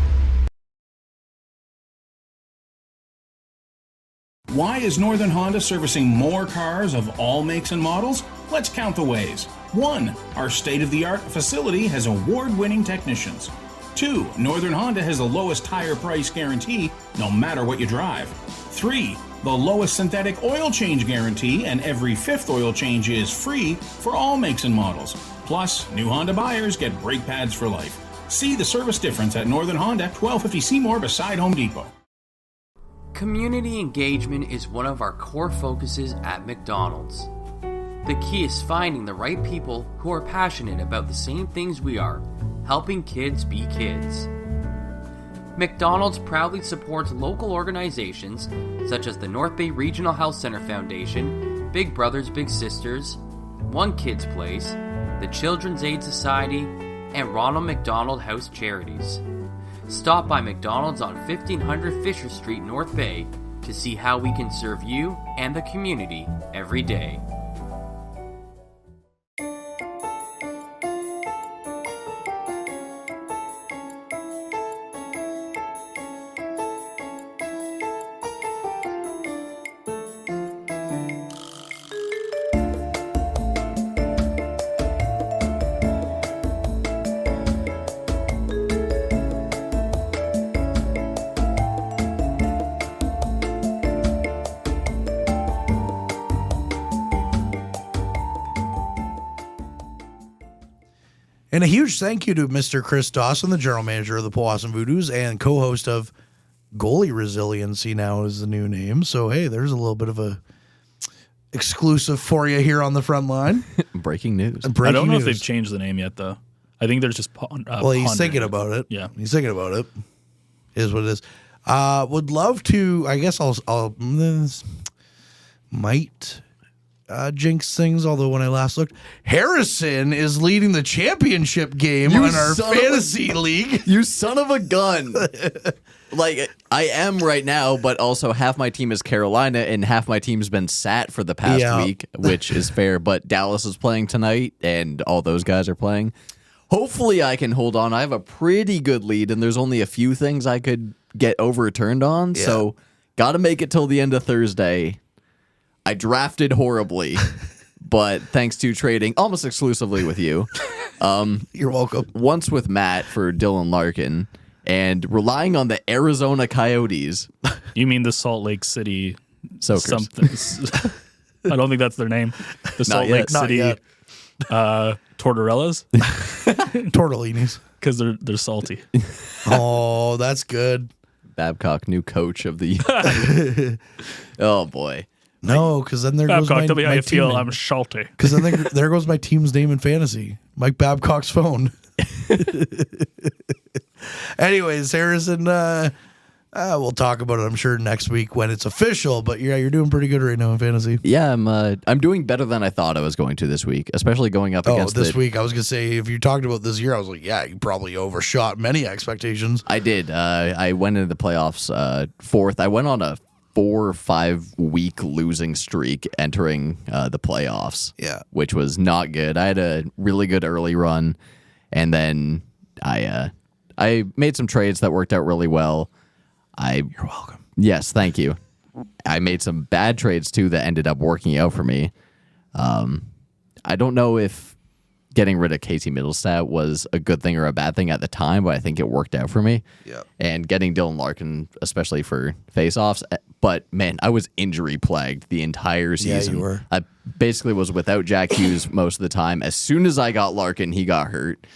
Why is Northern Honda servicing more cars of all makes and models? Let's count the ways. 1. Our state-of-the-art facility has award-winning technicians. 2. Northern Honda has the lowest tire price guarantee, no matter what you drive. 3. The lowest synthetic oil change guarantee, and every 5th oil change is free for all makes and models. Plus, new Honda buyers get brake pads for life. See the service difference at Northern Honda, 1250 Seymour beside Home Depot. Community engagement is one of our core focuses at McDonald's. The key is finding the right people who are passionate about the same things we are, helping kids be kids. McDonald's proudly supports local organizations such as the North Bay Regional Health Center Foundation, Big Brothers Big Sisters, One Kids Place, the Children's Aid Society, and Ronald McDonald House Charities. Stop by McDonald's on 1500 Fisher Street, North Bay to see how we can serve you and the community every day. And a huge thank you to Mr. Chris Dawson, the general manager of the Powassan Voodoos and co-host of Goalie Resiliency now is the new name. So, hey, there's a little bit of a exclusive for you here on the front line. Breaking news. I don't know if they've changed the name yet, though. I think there's just well, he's thinking about it. Yeah. He's thinking about it. Is what it is. Would love to, I guess I'll might jinx things, although when I last looked, Harrison is leading the championship game in our fantasy league. You son of a gun. Like, I am right now, but also half my team is Carolina and half my team's been sat for the past week, which is fair. But Dallas is playing tonight and all those guys are playing. Hopefully I can hold on. I have a pretty good lead and there's only a few things I could get overturned on. Yeah. So got to make it till the end of Thursday. I drafted horribly, but thanks to trading almost exclusively with you. You're welcome. Once with Matt for Dylan Larkin and relying on the Arizona Coyotes. You mean the Salt Lake City Soakers. Something. I don't think that's their name. The Salt Lake City Tortorellas? Tortellinis. Because they're salty. Oh, that's good. Babcock, new coach of the Oh, boy. No, because then there goes my tell me how you feel. name. I'm salty. Because then there goes my team's name in fantasy. Mike Babcock's phone. Anyways, Harrison, we'll talk about it, I'm sure, next week when it's official. But yeah, you're doing pretty good right now in fantasy. Yeah, I'm doing better than I thought I was going to this week, especially going up against this week. I was going to say, if you talked about this year, I was like, yeah, you probably overshot many expectations. I did. I went into the playoffs fourth. I went on a 4 or 5 week losing streak entering the playoffs. Yeah, which was not good. I had a really good early run, and then I made some trades that worked out really well. You're welcome. Yes, thank you. I made some bad trades too that ended up working out for me. I don't know if getting rid of Casey Middlestat was a good thing or a bad thing at the time, but I think it worked out for me. Yeah. And getting Dylan Larkin, especially for faceoffs. But man, I was injury plagued the entire season. Yeah, you were. I basically was without Jack Hughes most of the time. As soon as I got Larkin, he got hurt.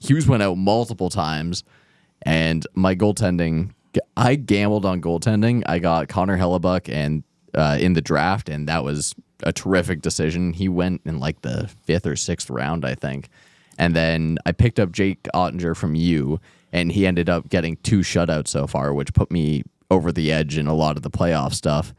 Hughes went out multiple times, and my goaltending, I gambled on goaltending. I got Connor Hellebuck and in the draft, and that was a terrific decision. He went in like the 5th or 6th round, I think. And then I picked up Jake Ottinger from you, and he ended up getting 2 shutouts so far, which put me over the edge in a lot of the playoff stuff.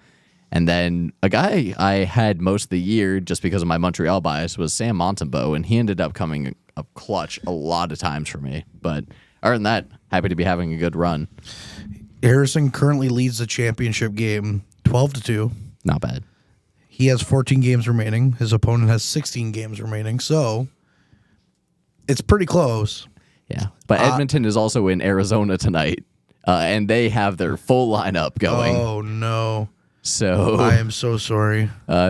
And then a guy I had most of the year, just because of my Montreal bias, was Sam Montembeault, and he ended up coming up clutch a lot of times for me. But other than that, happy to be having a good run. Harrison currently leads the championship game 12-2. Not bad. He has 14 games remaining. His opponent has 16 games remaining. So it's pretty close. Yeah. But Edmonton is also in Arizona tonight, and they have their full lineup going. Oh, no. So I am so sorry.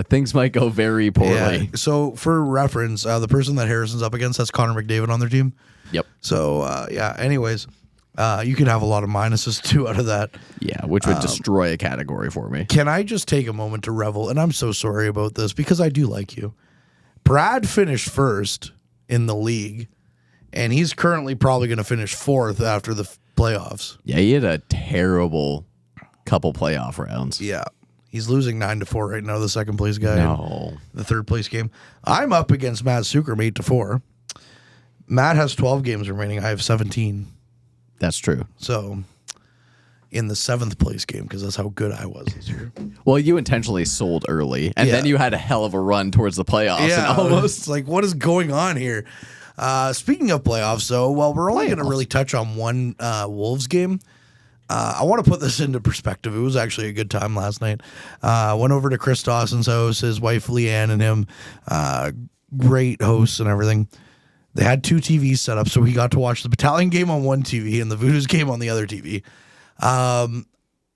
Things might go very poorly. Yeah. So for reference, the person that Harrison's up against has Connor McDavid on their team. Yep. So anyways, you could have a lot of minuses too out of that. Yeah, which would destroy a category for me. Can I just take a moment to revel? And I'm so sorry about this because I do like you. Brad finished first in the league, and he's currently probably going to finish fourth after the playoffs. Yeah, he had a terrible couple playoff rounds. Yeah. He's losing 9-4 right now, the second place guy. No. The third place game. I'm up against Matt Sukram 8-4. Matt has 12 games remaining. I have 17. That's true. So in the seventh place game, because that's how good I was this year. Well, you intentionally sold early, and then you had a hell of a run towards the playoffs. Yeah, and almost it's like, what is going on here? Speaking of playoffs, though, well, we're only going to really touch on one Wolves game. I want to put this into perspective. It was actually a good time last night. Went over to Chris Dawson's house, his wife Leanne and him. Great hosts and everything. They had two TVs set up, so he got to watch the Battalion game on one TV and the Voodoos game on the other TV. I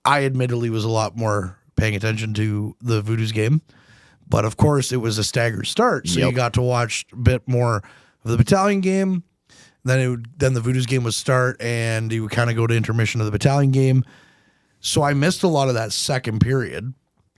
admittedly was a lot more paying attention to the Voodoos game, but of course it was a staggered start, so you got to watch a bit more of the Battalion game. Then the Voodoos game would start, and you would kind of go to intermission of the Battalion game. So I missed a lot of that second period,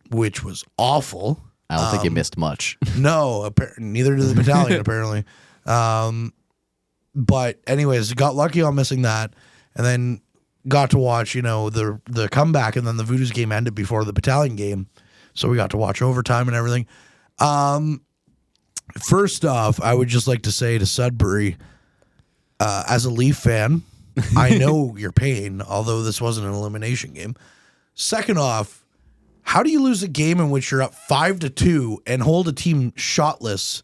which was awful. I don't think you missed much. No, neither did the Battalion, apparently. But anyways, got lucky on missing that, and then got to watch, the comeback, and then the Voodoos game ended before the Battalion game. So we got to watch overtime and everything. First off, I would just like to say to Sudbury, as a Leaf fan, I know your pain, although this wasn't an elimination game. Second off, how do you lose a game in which you're up 5-2 and hold a team shotless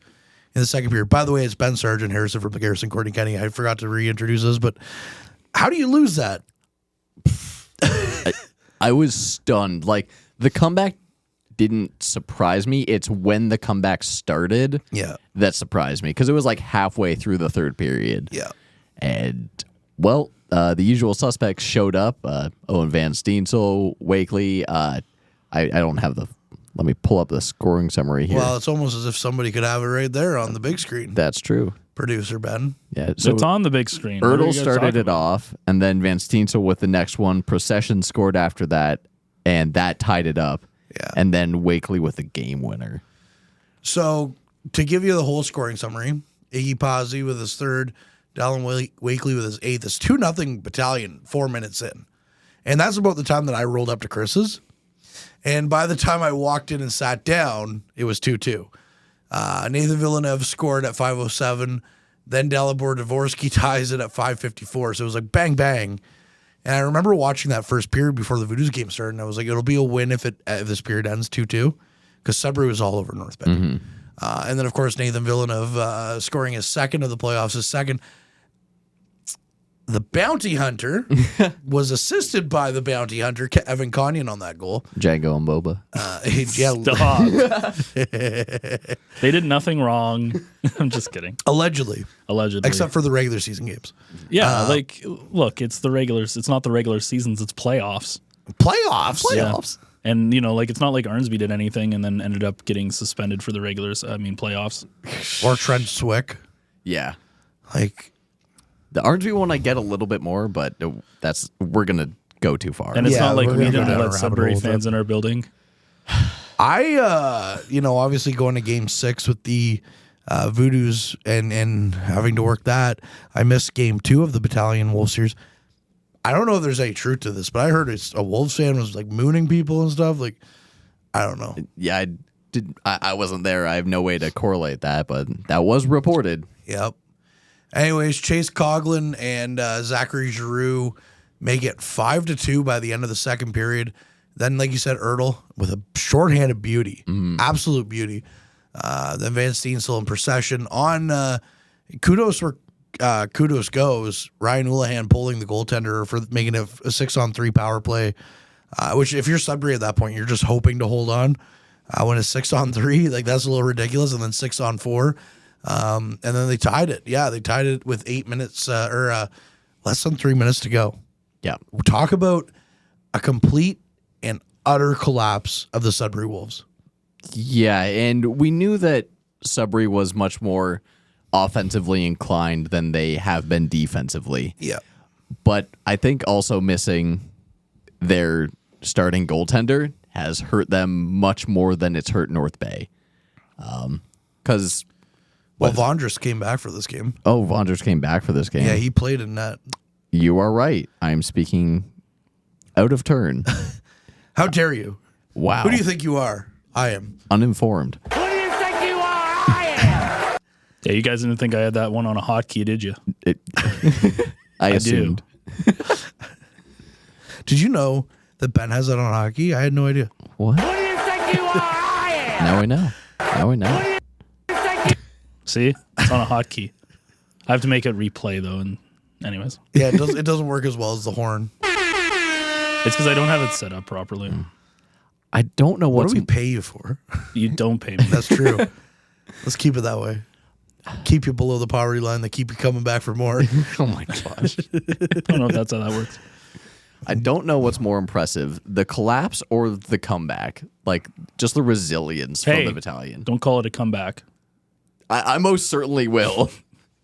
in the second period? By the way, it's Ben Sargent, Harrison from the Garrison, Kortney County. I forgot to reintroduce us, but how do you lose that? I was stunned. Like, the comeback didn't surprise me. It's when the comeback started that surprised me, because it was like halfway through the third period. Yeah. And, well, the usual suspects showed up. Owen Van Steensel, Wakely. I don't have the... Let me pull up the scoring summary here. Well, it's almost as if somebody could have it right there on the big screen. That's true. Producer Ben. Yeah, so it's on the big screen. Ertl started it off, and then Van Steensel with the next one. Procession scored after that, and that tied it up. Yeah. And then Wakely with the game winner. So, to give you the whole scoring summary, Iggy Pazzi with his third, Dallin Wakely with his eighth. It's 2-0 Battalion 4 minutes in. And that's about the time that I rolled up to Chris's. And by the time I walked in and sat down, it was 2-2. Nathan Villeneuve scored at 5:07. Then Dalibor Dvorsky ties it at 5:54. So it was like bang, bang. And I remember watching that first period before the Voodoos game started, and I was like, it'll be a win if this period ends 2-2, because Sudbury was all over North Bend. Mm-hmm. And then, of course, Nathan Villeneuve scoring his second of the playoffs, his second. The bounty hunter was assisted by the bounty hunter, Evan Conyon, on that goal. Django and Boba. Stop. They did nothing wrong. I'm just kidding. Allegedly. Except for the regular season games. Yeah, look, it's not the regular seasons, it's playoffs. Playoffs? Yeah. And, it's not like Arnsby did anything and then ended up getting suspended for the playoffs. Or Trent Swick. Yeah. The Arnsby one I get a little bit more, but we're going to go too far. And it's not like we didn't let Sudbury fans in our building. I, obviously going to game 6 with the Voodoos and having to work that, I missed game 2 of the Battalion Wolves series. I don't know if there's any truth to this, but I heard a Wolves fan was mooning people and stuff. I don't know. Yeah, I wasn't there. I have no way to correlate that, but that was reported. Yep. Anyways, Chase Coughlin and Zachary Giroux make it 5-2 by the end of the second period. Then, like you said, Ertl with a shorthanded beauty, absolute beauty. Then Van Steensel in procession on kudos where kudos goes. Ryan Houlihan pulling the goaltender for making it a 6-on-3 power play, which if you're Sudbury at that point, you're just hoping to hold on. When it's 6-on-3, that's a little ridiculous, and then 6-on-4. And then they tied it. Yeah, they tied it with 8 minutes or less than 3 minutes to go. Yeah. Talk about a complete and utter collapse of the Sudbury Wolves. Yeah, and we knew that Sudbury was much more offensively inclined than they have been defensively. Yeah. But I think also missing their starting goaltender has hurt them much more than it's hurt North Bay. Because Vondras came back for this game. Oh, Vondras came back for this game. Yeah, he played in net. You are right. I'm speaking out of turn. How dare you? Wow. Who do you think you are? I am. Uninformed. Who do you think you are? I am. Yeah, you guys didn't think I had that one on a hotkey, did you? I assumed. Did you know that Ben has that on hockey? I had no idea. What? Who do you think you are? I am. Now I know. Now I know. See? It's on a hotkey. I have to make it replay, though. And anyways. Yeah, it doesn't work as well as the horn. It's because I don't have it set up properly. I don't know what do we pay you for? You don't pay me. That's true. Let's keep it that way. Keep you below the poverty line. They keep you coming back for more. Oh my gosh. I don't know if that's how that works. I don't know what's more impressive, the collapse or the comeback. Like, just the resilience from the battalion. Don't call it a comeback. I most certainly will.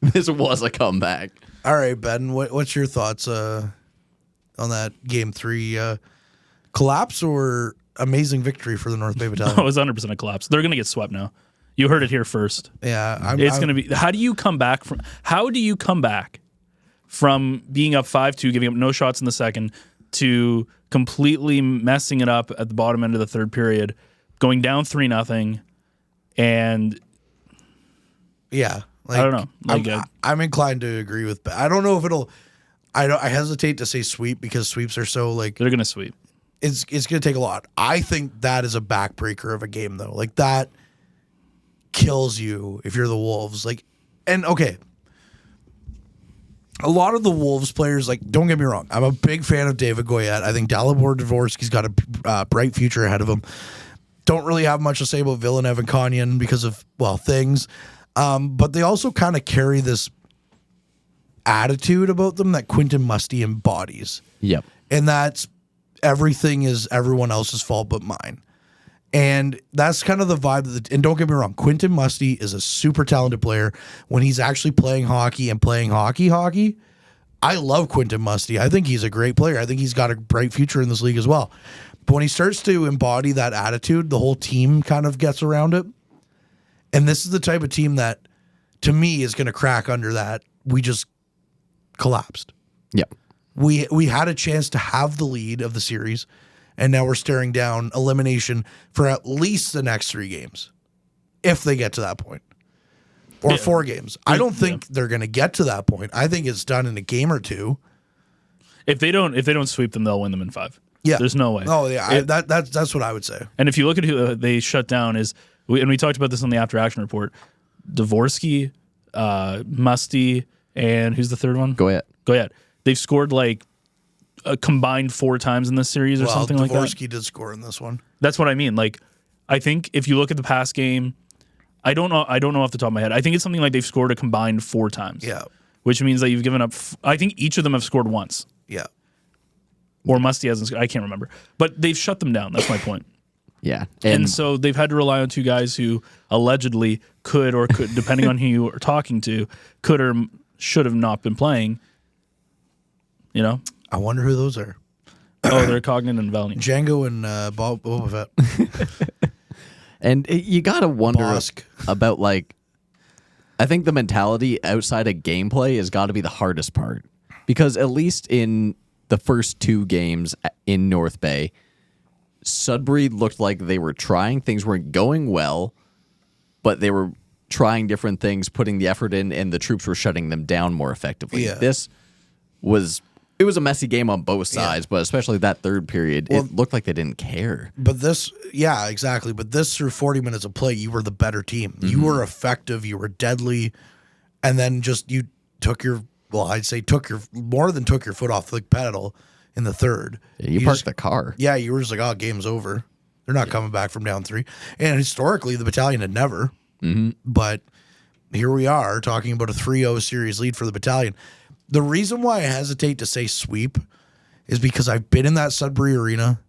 This was a comeback. All right, Ben, what's your thoughts on that Game 3 collapse or amazing victory for the North Bay Battalion? Oh, it was 100% a collapse. They're going to get swept now. You heard it here first. Yeah. It's going to be... How do you come back from being up 5-2, giving up no shots in the second, to completely messing it up at the bottom end of the third period, going down 3-0, and... Yeah. I don't know. I'm inclined to agree with... I don't know if it'll... I hesitate to say sweep because sweeps are so like... They're going to sweep. It's going to take a lot. I think that is a backbreaker of a game, though. Like, that kills you if you're the Wolves. Like, and okay, a lot of the Wolves players, like, don't get me wrong, I'm a big fan of David Goyette. I think Dalibor Dvorsky's got a bright future ahead of him. Don't really have much to say about Villeneuve and Konyan because of, well, things. But they also kind of carry this attitude about them that Quentin Musty embodies. Yep. And that's everything is everyone else's fault but mine. And that's kind of the vibe. And don't get me wrong, Quentin Musty is a super talented player when he's actually playing hockey and playing hockey. I love Quentin Musty. I think he's a great player. I think he's got a bright future in this league as well. But when he starts to embody that attitude, the whole team kind of gets around it. And this is the type of team that, to me, is going to crack under that. We just collapsed. Yep. We had a chance to have the lead of the series, and now we're staring down elimination for at least the next 3 games, if they get to that point, or 4 games. I don't think they're going to get to that point. I think it's done in a game or 2. If they don't sweep them, they'll win them in 5. Yeah, there's no way. Oh yeah, that's what I would say. And if you look at who they shut down, and we talked about this on the after action report, Dvorsky, Musty, and who's the third one? Goyette. They've scored like a combined 4 times in this series or something like that. Dvorsky did score in this one. That's what I mean. Like, I think if you look at the past game, I don't know off the top of my head. I think it's something like they've scored a combined 4 times. Yeah. Which means that you've given up. I think each of them have scored once. Yeah. Or Musty hasn't. I can't remember. But they've shut them down. That's my point. Yeah. And so they've had to rely on 2 guys who allegedly could, depending on who you are talking to, could or should have not been playing. You know? I wonder who those are. Oh, they're Cognan and Valny. Django and Boba Fett. And you got to wonder about, like, I think the mentality outside of gameplay has got to be the hardest part. Because at least in the first 2 games in North Bay, Sudbury looked like they were trying. Things weren't going well, but they were trying different things, putting the effort in, and the troops were shutting them down more effectively. Yeah. This was a messy game on both sides, but especially that third period, it looked like they didn't care. But this, yeah, exactly. But this, through 40 minutes of play, you were the better team. Mm-hmm. You were effective. You were deadly. And then just you took your, I'd say more than took your foot off the pedal in the third. Yeah, you parked the car. Yeah, you were just like, oh, game's over. They're not coming back from down 3. And historically, the Battalion had never. Mm-hmm. But here we are talking about a 3-0 series lead for the Battalion. The reason why I hesitate to say sweep is because I've been in that Sudbury arena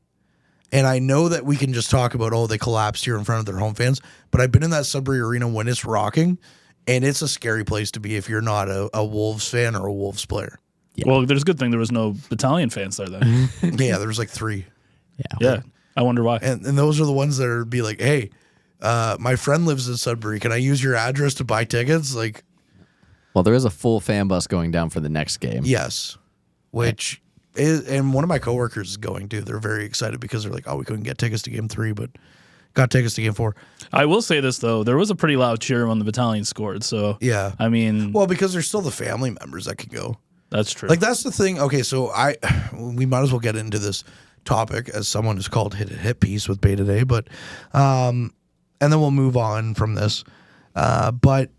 And I know that we can just talk about, they collapsed here in front of their home fans. But I've been in that Sudbury Arena when it's rocking, and it's a scary place to be if you're not a Wolves fan or a Wolves player. Yeah. Well, there's a good thing there was no Battalion fans there then. Yeah, there was like 3. Yeah. I wonder why. And those are the ones that are be like, hey, my friend lives in Sudbury. Can I use your address to buy tickets? Like, well, there is a full fan bus going down for the next game. Yes, which is, and one of my coworkers is going too. They're very excited because they're like, we couldn't get tickets to game 3, but got tickets to game 4. I will say this though, there was a pretty loud cheer when the Battalion scored. So yeah, I mean, well, because there's still the family members that can go. That's true. Like that's the thing. Okay, so we might as well get into this topic as someone who's called hit piece with Bay today, but and then we'll move on from this. But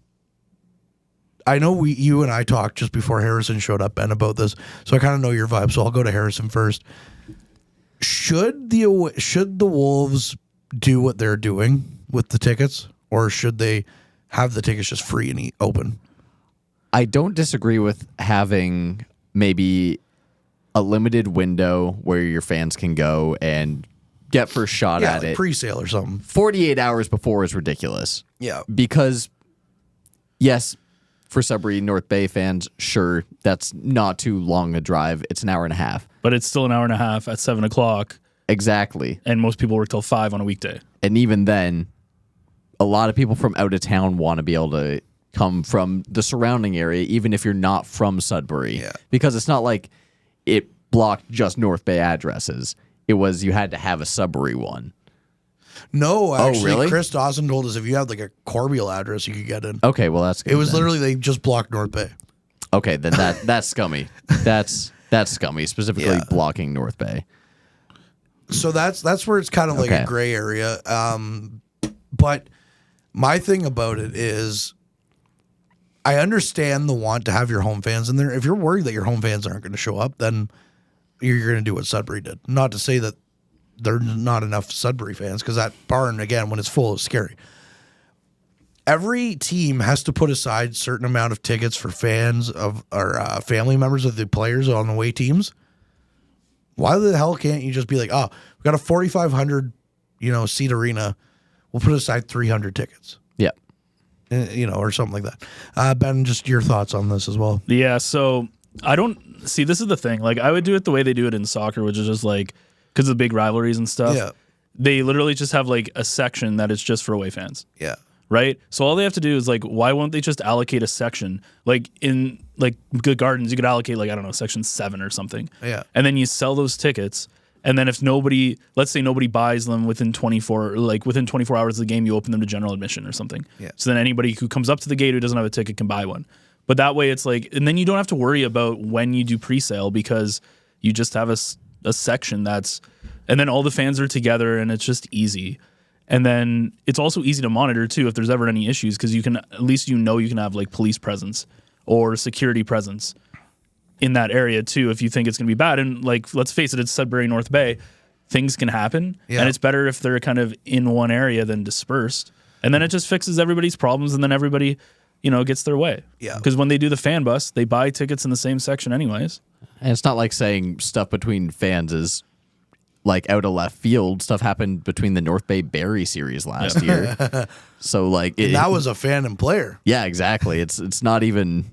I know you and I talked just before Harrison showed up, Ben, about this, so I kind of know your vibe. So I'll go to Harrison first. Should the Wolves do what they're doing with the tickets, or should they have the tickets just free and open? I don't disagree with having maybe a limited window where your fans can go and get first shot at like it. Pre-sale or something. 48 hours before is ridiculous. Yeah. Because, yes, for Sudbury North Bay fans, sure, that's not too long a drive. It's an hour and a half. But it's still an hour and a half at 7 o'clock. Exactly. And most people work till 5 on a weekday. And even then, a lot of people from out of town want to be able to come from the surrounding area, even if you're not from Sudbury. Yeah. Because it's not like it blocked just North Bay addresses. It was you had to have a Sudbury one. No, actually, really? Chris Dawson told us if you had like a Corbeil address, you could get in. Okay, well that's good. It was then. literally they just blocked North Bay. Okay, then that's scummy. That's scummy, specifically blocking North Bay. So that's where it's kind of like a gray area. But my thing about it is I understand the want to have your home fans in there. If you're worried that your home fans aren't going to show up, then you're going to do what Sudbury did. Not to say that there's not enough Sudbury fans, because that barn, again, when it's full, is scary. Every team has to put aside a certain amount of tickets for fans of or family members of the players on the away teams. Why the hell can't you just be like, we got a 4,500, seat arena. We'll put aside 300 tickets. Yeah. Or something like that. Ben, just your thoughts on this as well. Yeah, so I don't see, this is the thing. Like, I would do it the way they do it in soccer, which is just like, because of the big rivalries and stuff. Yeah. They literally just have like a section that is just for away fans. Yeah. Right? So all they have to do is like, why won't they just allocate a section? Like in like Good Gardens, you could allocate like, I don't know, section 7 or something. Yeah. And then you sell those tickets. And then if nobody, let's say nobody buys them within 24 hours of the game, you open them to general admission or something. Yeah. So then anybody who comes up to the gate who doesn't have a ticket can buy one. But that way it's like, and then you don't have to worry about when you do pre-sale, because you just have a section and then all the fans are together and it's just easy. And then it's also easy to monitor too if there's ever any issues, because you can, at least you can have like police presence or security presence in that area too if you think it's going to be bad. And like, let's face it, it's Sudbury North Bay. Things can happen. Yeah. And it's better if they're kind of in one area than dispersed. And then it just fixes everybody's problems, and then everybody, gets their way. Yeah. Because when they do the fan bus, they buy tickets in the same section anyways. And it's not like saying stuff between fans is like out of left field. Stuff happened between the North Bay Barrie series last year. So like that was a fan and player. Yeah, exactly. It's not even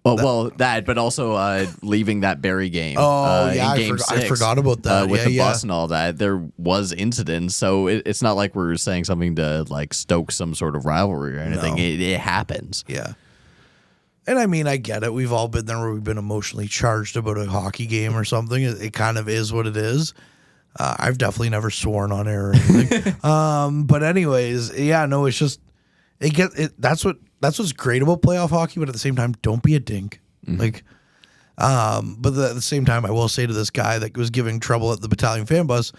that, but also leaving that Barrie game. Yeah, in game 6, I forgot about that. With the bus and all that, there was incidents. So it's not like we're saying something to like stoke some sort of rivalry or anything. No. It happens. Yeah. And I mean, I get it. We've all been there where we've been emotionally charged about a hockey game or something. It kind of is what it is. I've definitely never sworn on air or anything. But anyways, yeah, no, it's just that's what's great about playoff hockey, but at the same time, don't be a dink. Mm-hmm. Like, but at the same time, I will say to this guy that was giving trouble at the Battalion fan bus,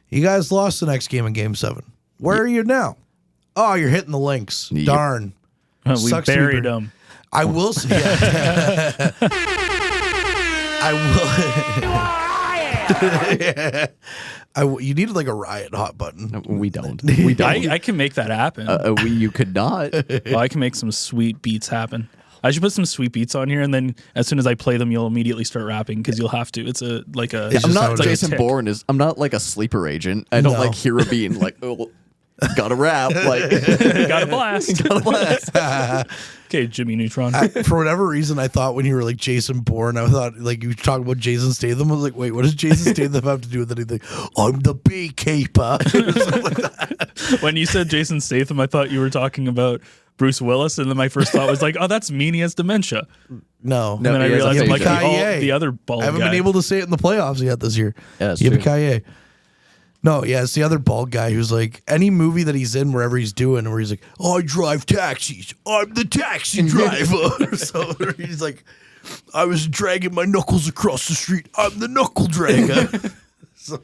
you guys lost the next game in game 7. Where are you now? Oh, you're hitting the links. Yep. Darn. We buried them. I will say, you needed like a riot hot button. We don't. We don't. I can make that happen. You could not. I can make some sweet beats happen. I should put some sweet beats on here, and then as soon as I play them, you'll immediately start rapping because you'll have to. It's a like a. Yeah, I'm not it's like Jason Bourne. I'm not like a sleeper agent. I don't like hear a beat and like, oh, gotta rap. Like, gotta blast. Gotta blast. Okay, Jimmy Neutron. For whatever reason, I thought when you were like Jason Bourne, I thought like you were talking about Jason Statham. I was like, wait, what does Jason Statham have to do with anything? I'm the beekeeper. When you said Jason Statham, I thought you were talking about Bruce Willis, and then my first thought was like, oh, that's meanie as dementia. No. And then I realized I'm like the other bald I haven't guy. been able to say it in the playoffs yet this year. Yeah, that's true. Yippee-ki-yay. No, yeah, it's the other bald guy who's like, any movie that he's in, wherever he's doing, where he's like, I drive taxis. I'm the taxi driver. So he's like, I was dragging my knuckles across the street. I'm the knuckle dragger. So,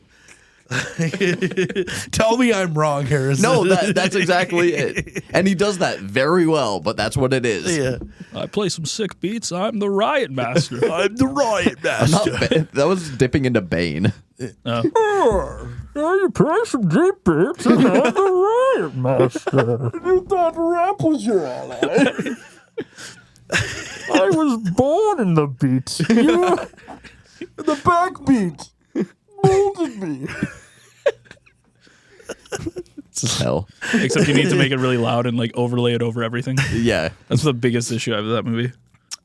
tell me I'm wrong, Harrison. No, that's exactly it. And he does that very well, but that's what it is. Yeah. I play some sick beats. I'm the riot master. I'm the riot master. That was dipping into Bane. You play some deep beats and I'm the riot master. You thought rap was your ally. I was born in the beats. The backbeat molded me. It's hell. Except you need to make it really loud and like overlay it over everything. Yeah. That's the biggest issue I have with that movie.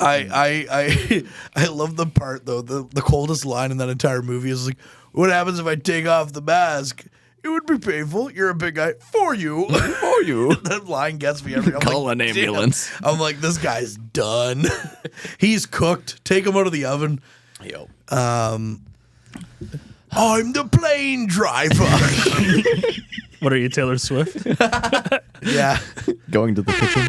I love the part though. The coldest line in that entire movie is like, what happens if I take off the mask? It would be painful. You're a big guy. For you. For you. That line gets me every time. Call an ambulance. Damn. I'm like, this guy's done. He's cooked. Take him out of the oven. Yo. I'm the plane driver. What are you, Taylor Swift? Yeah. Going to the kitchen.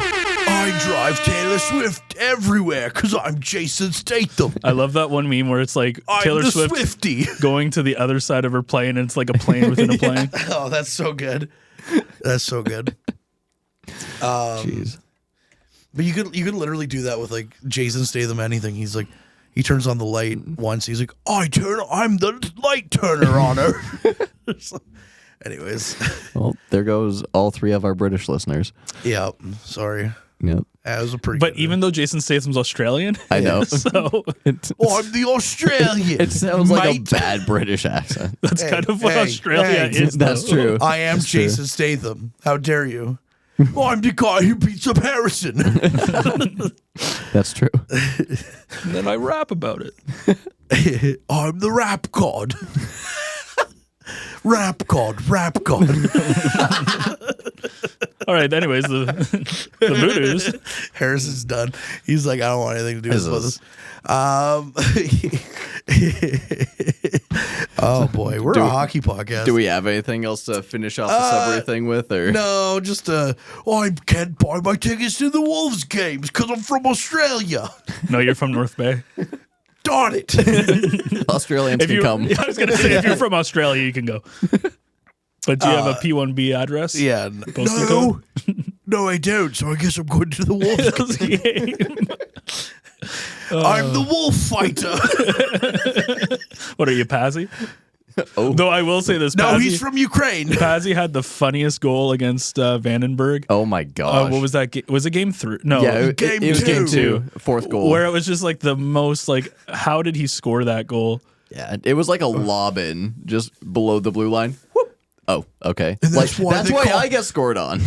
I drive Taylor Swift everywhere because I'm Jason Statham. I love that one meme where it's like Taylor Swift Swiftie going to the other side of her plane, and it's like a plane within a plane. Oh, that's so good. That's so good. Jeez. But you could literally do that with like Jason Statham. Anything. He's like, he turns on the light once. He's like, I'm the light turner on her. Anyways. Well, there goes all three of our British listeners. Yeah. Sorry. Yep. That was a pretty. But good even though Jason Statham's Australian, I know. So I'm the Australian. It sounds like a bad British accent. That's kind of what Australia is. That's true. I am That's Jason true. Statham. How dare you? I'm the guy who beats up Harrison. That's true. And then I rap about it. I'm the rap god. Rap god. All right. Anyways, the Voodoos. Harrison's done. He's like, I don't want anything to do with this. Oh boy, we're a hockey podcast. Do we have anything else to finish off the Sudbury thing with, or no? Just I can't buy my tickets to the Wolves games because I'm from Australia. No, you're from North Bay. Darn it! Australians can come. I was gonna say if you're from Australia, you can go. But do you have a P1B address? Yeah. No, I don't. So I guess I'm going to the Wolves game. I'm the wolf fighter. What are you, Pazzi? Oh. Though I will say this. No, Pazzi, he's from Ukraine. Pazzi had the funniest goal against Vandenberg. Oh my gosh. What was that? Was it game 3? No, Yeah, Game it was game two. 2, fourth goal. where it was just like the most like, how did he score that goal? Yeah, it was like a lob in just below the blue line. Whoop. Oh, okay. And Like, that's why that's they why call- I get scored on.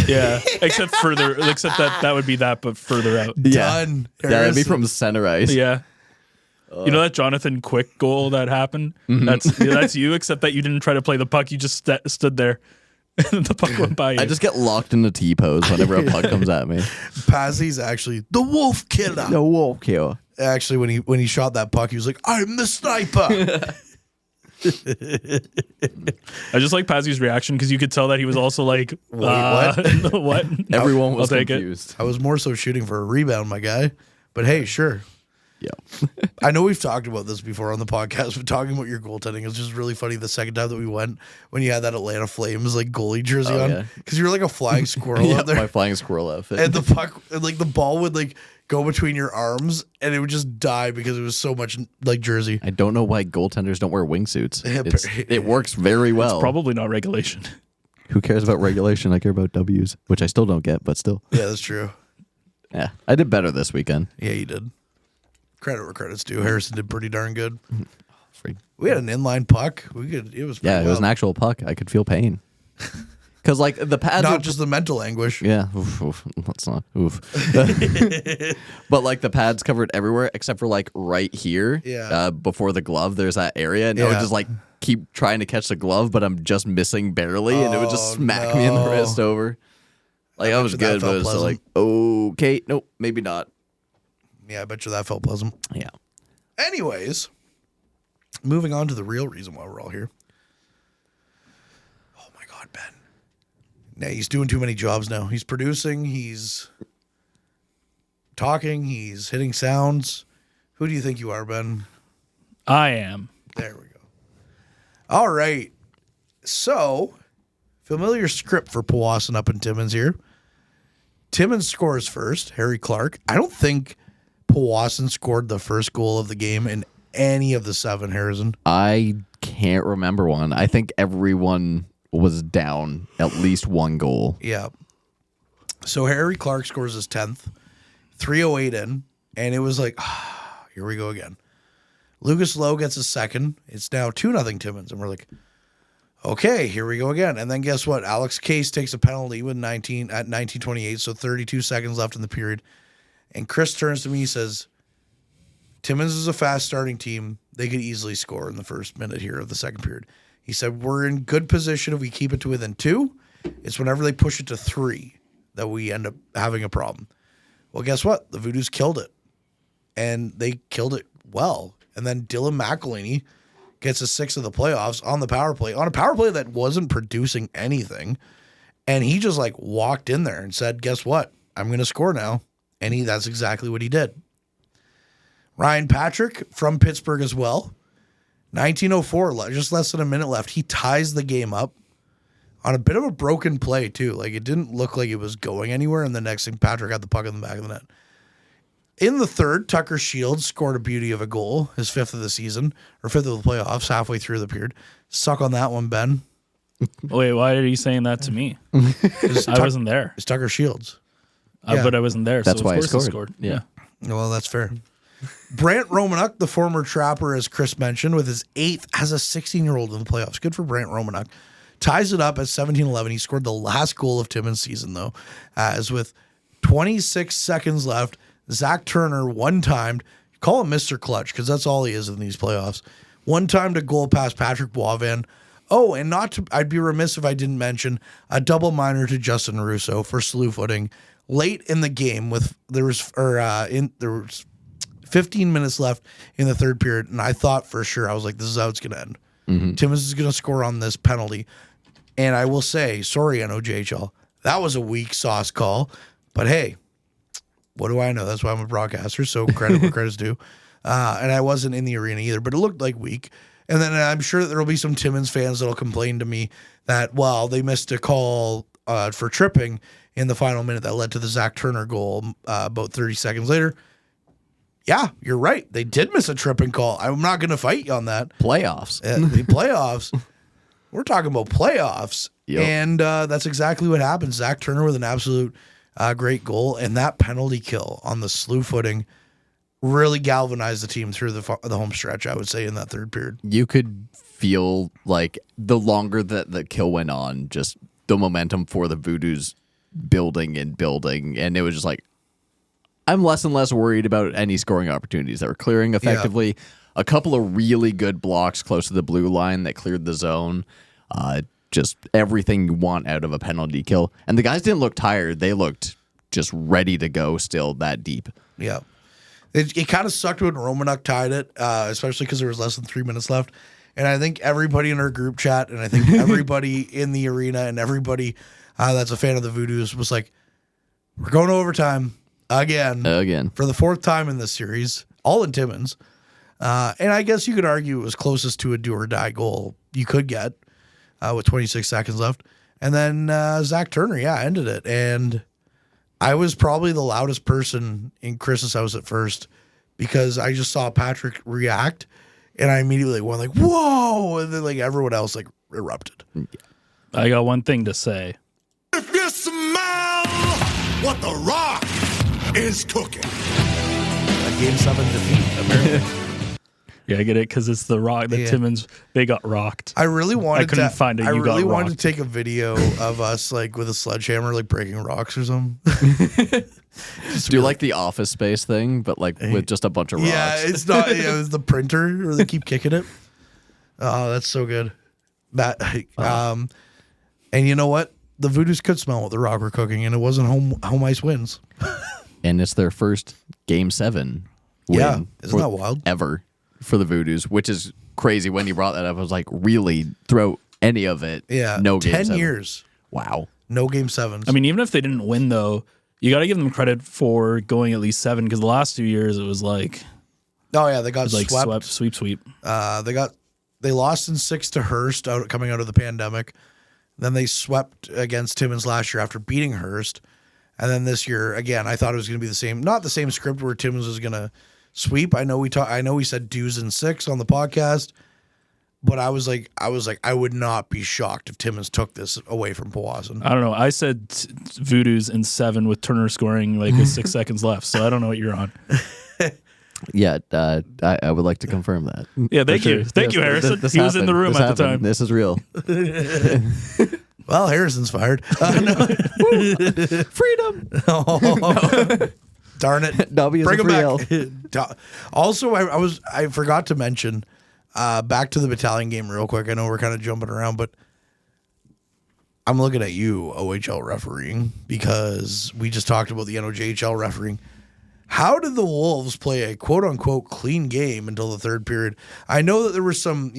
Yeah, except that would be that, but further out. Done. Yeah, that'd be Harrison. from center ice. Yeah. You know that Jonathan Quick goal that happened? That's you, except that you didn't try to play the puck. You just stood there. And the puck went by you. I just get locked in the T-pose whenever a puck comes at me. Pazzi's actually the wolf killer. No wolf kill. Actually, when he shot that puck, he was like, "I'm the sniper." I just like Pazzi's reaction because you could tell that he was also like, what? What? Everyone was I'll take it. confused. I was more so shooting for a rebound, my guy. But hey, sure. Yeah. I know we've talked about this before on the podcast, but talking about your goaltending is just really funny. The second time that we went, when you had that Atlanta Flames like goalie jersey Oh, on, yeah. because you were like a flying squirrel Yeah, out there, my flying squirrel outfit. and the puck, like the ball would like go between your arms, and it would just die because it was so much like jersey. I don't know why goaltenders don't wear wingsuits. Yeah, It works very well. It's probably not regulation. Who cares about regulation? I care about W's, which I still don't get, but still. Yeah, that's true. Yeah, I did better this weekend. Yeah, you did. Credit where credit's due. Harrison did pretty darn good. Freak. We had an inline puck. It was it was an actual puck. I could feel pain. Because like the pads, not just the mental anguish. Yeah, let's not. Oof. But like the pads covered everywhere except for like right here. Yeah. Before the glove, there's that area, and I would just like keep trying to catch the glove, but I'm just missing barely, and it would just smack me in the wrist over. Like I was good, but it was like, okay, nope, maybe not. Yeah, I bet you that felt pleasant. Yeah. Anyways, moving on to the real reason why we're all here. Oh my God, Ben. Nah, he's doing too many jobs now. He's producing, he's talking, he's hitting sounds. Who do you think you are, Ben? I am. There we go. All right. So, familiar script for Powassan up in Timmins here. Timmins scores first, Harry Clark. I don't think Powassan scored the first goal of the game in any of the 7, Harrison. I can't remember one. I think everyone was down at least one goal. Yeah. So Harry Clark scores his 10th, 3:08 in, and it was like, here we go again. Lucas Lowe gets his second. It's now 2-0 Timmins, and we're like, okay, here we go again. And then guess what? Alex Case takes a penalty with 19:28, so 32 seconds left in the period. And Chris turns to me, he says, Timmins is a fast starting team. They could easily score in the first minute here of the second period. He said, we're in good position if we keep it to within 2. It's whenever they push it to 3 that we end up having a problem. Well, guess what? The Voodoos killed it. And they killed it well. And then Dylan McElhaney gets a 6th of the playoffs on the power play, on a power play that wasn't producing anything. And he just like walked in there and said, guess what? I'm going to score now. And that's exactly what he did. Ryan Patrick from Pittsburgh as well. 19:04, just less than a minute left. He ties the game up on a bit of a broken play too. Like it didn't look like it was going anywhere. And the next thing, Patrick had the puck in the back of the net. In the third, Tucker Shields scored a beauty of a goal, his 5th of the season, or 5th of the playoffs, halfway through the period. Suck on that one, Ben. Wait, why are you saying that to me? I wasn't there. It's Tucker Shields. But I wasn't there. That's so why of he course scored. He scored. Yeah. Well, that's fair. Brant Romanuk, the former Trapper, as Chris mentioned, with his 8th as a 16-year-old in the playoffs. Good for Brant Romanuk. Ties it up at 17-11. He scored the last goal of Timmins' season, though, as with 26 seconds left, Zach Turner one-timed. Call him Mr. Clutch, because that's all he is in these playoffs. One-timed a goal past Patrick Boivin. Oh, and I'd be remiss if I didn't mention a double minor to Justin Russo for slew footing late in the game. There was 15 minutes left in the third period, and I thought for sure, I was like, this is how it's going to end. Mm-hmm. Timmins is going to score on this penalty. And I will say, sorry, NOJHL, that was a weak sauce call. But hey, what do I know? That's why I'm a broadcaster, so credit where credit's due. And I wasn't in the arena either, but it looked like weak. And then I'm sure that there will be some Timmins fans that will complain to me that, well, they missed a call for tripping in the final minute that led to the Zach Turner goal about 30 seconds later. Yeah, you're right. They did miss a tripping call. I'm not going to fight you on that. Playoffs. The playoffs. We're talking about playoffs. Yep. And that's exactly what happened. Zach Turner with an absolute great goal. And that penalty kill on the slew footing really galvanized the team through the home stretch, I would say, in that third period. You could feel like the longer that the kill went on, just the momentum for the Voodoos building. And it was just like, I'm less and less worried about any scoring opportunities that were clearing effectively. Yeah. A couple of really good blocks close to the blue line that cleared the zone. Just everything you want out of a penalty kill. And the guys didn't look tired. They looked just ready to go still that deep. Yeah. It kind of sucked when Romanuk tied it, especially because there was less than 3 minutes left. And I think everybody in our group chat, and I think everybody in the arena and everybody that's a fan of the Voodoos was like, we're going to overtime. Again. For the 4th time in this series, all in Timmins. And I guess you could argue it was closest to a do-or-die goal you could get with 26 seconds left. And then Zach Turner, ended it. And I was probably the loudest person in Chris's house at first because I just saw Patrick react, and I immediately went like, whoa! And then like everyone else like erupted. I got one thing to say. If you smell what the Rock is cooking. A Game 7 defeat, apparently. Yeah, I get it because it's the rock. The Timmins, they got rocked. I really wanted. I couldn't find it. I You really got wanted rocked. to take a video of us like with a sledgehammer, like breaking rocks or something. Do like the Office Space thing, but like with just a bunch of rocks. Yeah, it's not. Yeah, it's the printer where they keep kicking it. Oh, that's so good. That and you know what? The Voodoos could smell what the rock were cooking, and it wasn't home ice wins. And it's their first Game 7 win. Yeah, isn't that wild? Ever for the Voodoos, which is crazy. When you brought that up, I was like, really? Throw any of it? Yeah, no Game 10 7. years. Wow. No Game 7s. I mean, even if they didn't win, though, you got to give them credit for going at least 7 because the last 2 years it was like, oh yeah, they got like swept. sweep. They lost in 6 to Hearst coming out of the pandemic. Then they swept against Timmins last year after beating Hearst. And then this year, again, I thought it was going to be the same, not the same script where Timmins was going to sweep. I know we said dues in 6 on the podcast, but I was like, I would not be shocked if Timmins took this away from Powassan. I don't know. I said Voodoos in 7 with Turner scoring like with 6 seconds left. So I don't know what you're on. Yeah, I would like to confirm that. Yeah, thank you. Thank you, Harrison. He was in the room at the time. This is real. Well, Harrison's fired. Freedom. Oh, darn it. W is Bring a him free back. Also, I forgot to mention, back to the Battalion game real quick. I know we're kind of jumping around, but I'm looking at you, OHL refereeing, because we just talked about the NOJHL refereeing. How did the Wolves play a quote-unquote clean game until the third period? I know that there were some,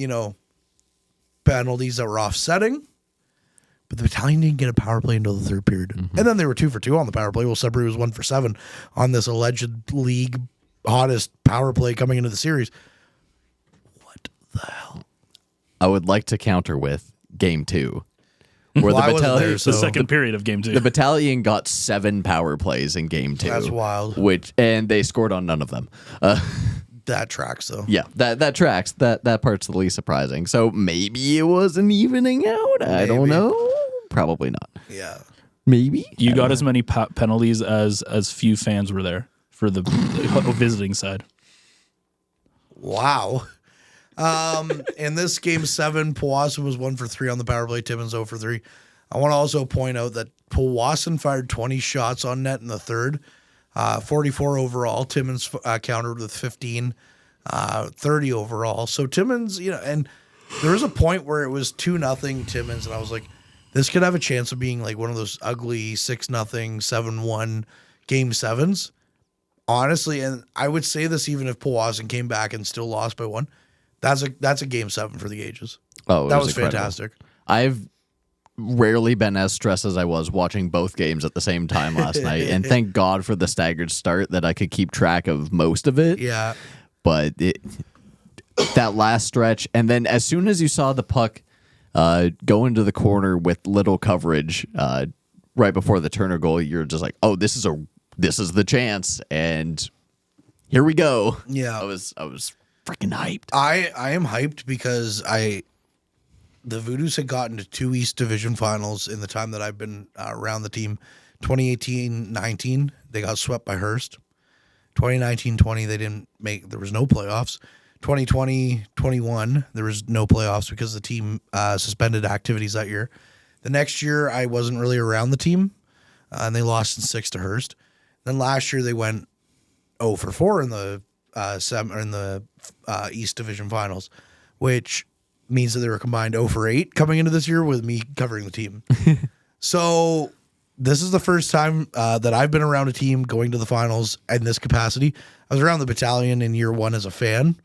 penalties that were offsetting, but the Battalion didn't get a power play until the third period. Mm-hmm. And then they were 2 for 2 on the power play. Well, Sudbury was 1 for 7 on this alleged league hottest power play coming into the series. What the hell? I would like to counter with Game 2. Where the Battalion, the second period of Game 2. The Battalion got 7 power plays in Game 2. That's wild. And they scored on none of them. That tracks, though. Yeah, that tracks. That part's the least surprising. So maybe it was an evening out. I don't know. Probably not. Yeah. Maybe. You got as many penalties as few fans were there for the visiting side. Wow. In this Game 7, Powassan was 1 for 3 on the power play. Timmins 0 for 3. I want to also point out that Powassan fired 20 shots on net in the third, 44 overall. Timmins countered with 15, 30 overall. So Timmins, and there was a point where it was 2-0 Timmins, and I was like, this could have a chance of being like one of those ugly 6-0, 7-1 Game 7s. Honestly, and I would say this even if Powassan came back and still lost by 1. That's a Game 7 for the ages. Oh, that was incredible. fantastic. I've rarely been as stressed as I was watching both games at the same time last night, and thank God for the staggered start that I could keep track of most of it. Yeah. But that last stretch, and then as soon as you saw the puck go into the corner with little coverage right before the Turner goal, you're just like, oh, this is the chance, and here we go. Yeah. I was freaking hyped. I am hyped because the Voodoos had gotten to 2 East Division finals in the time that I've been around the team. 2018-19, they got swept by Hearst. 2019-20, they didn't make. There was no playoffs. 2020-21, there was no playoffs because the team suspended activities that year. The next year, I wasn't really around the team, and they lost in 6 to Hearst. Then last year, they went 0 for 4 in the East Division finals, which means that they were combined 0 for 8 coming into this year with me covering the team. So this is the first time that I've been around a team going to the finals in this capacity. I was around the Battalion in year 1 as a fan.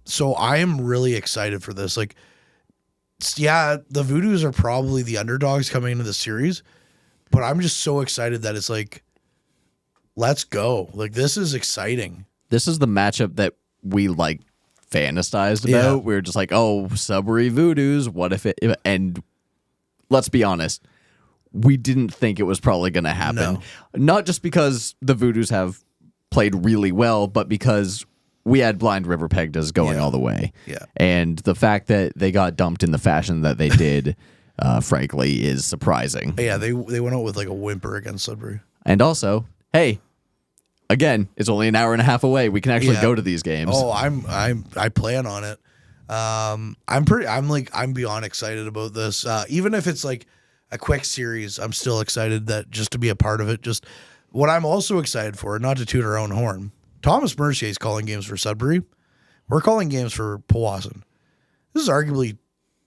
So I am really excited for this. Like, yeah, the Voodoos are probably the underdogs coming into the series, but I'm just so excited that it's like, let's go. Like, this is exciting. This is the matchup that we fantasized about. Yeah. We were just like, oh, Sudbury Voodoos, what if it... And let's be honest, we didn't think it was probably going to happen. No. Not just because the Voodoos have played really well, but because we had Blind River pegged as going all the way. Yeah. And the fact that they got dumped in the fashion that they did, frankly, is surprising. Yeah, they went out with like a whimper against Sudbury. And also, hey, again, it's only an hour and a half away. We can actually go to these games. Oh, I plan on it. I'm beyond excited about this. Even if it's like a quick series, I'm still excited that just to be a part of it. Just what I'm also excited for, not to toot our own horn, Thomas Mercier is calling games for Sudbury. We're calling games for Powassan. This is arguably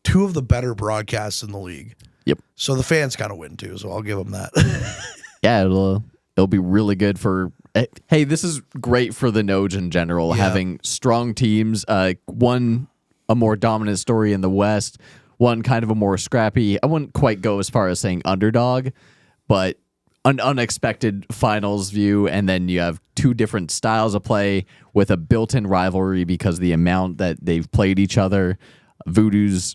two of the better broadcasts in the league. Yep. So the fans kind of win too, so I'll give them that. Yeah, it'll be really good for. Hey, this is great for the NOJHL in general, having strong teams. One a more dominant story in the West, one kind of a more scrappy. I wouldn't quite go as far as saying underdog, but an unexpected finals view, and then you have two different styles of play with a built-in rivalry because the amount that they've played each other. Voodoos,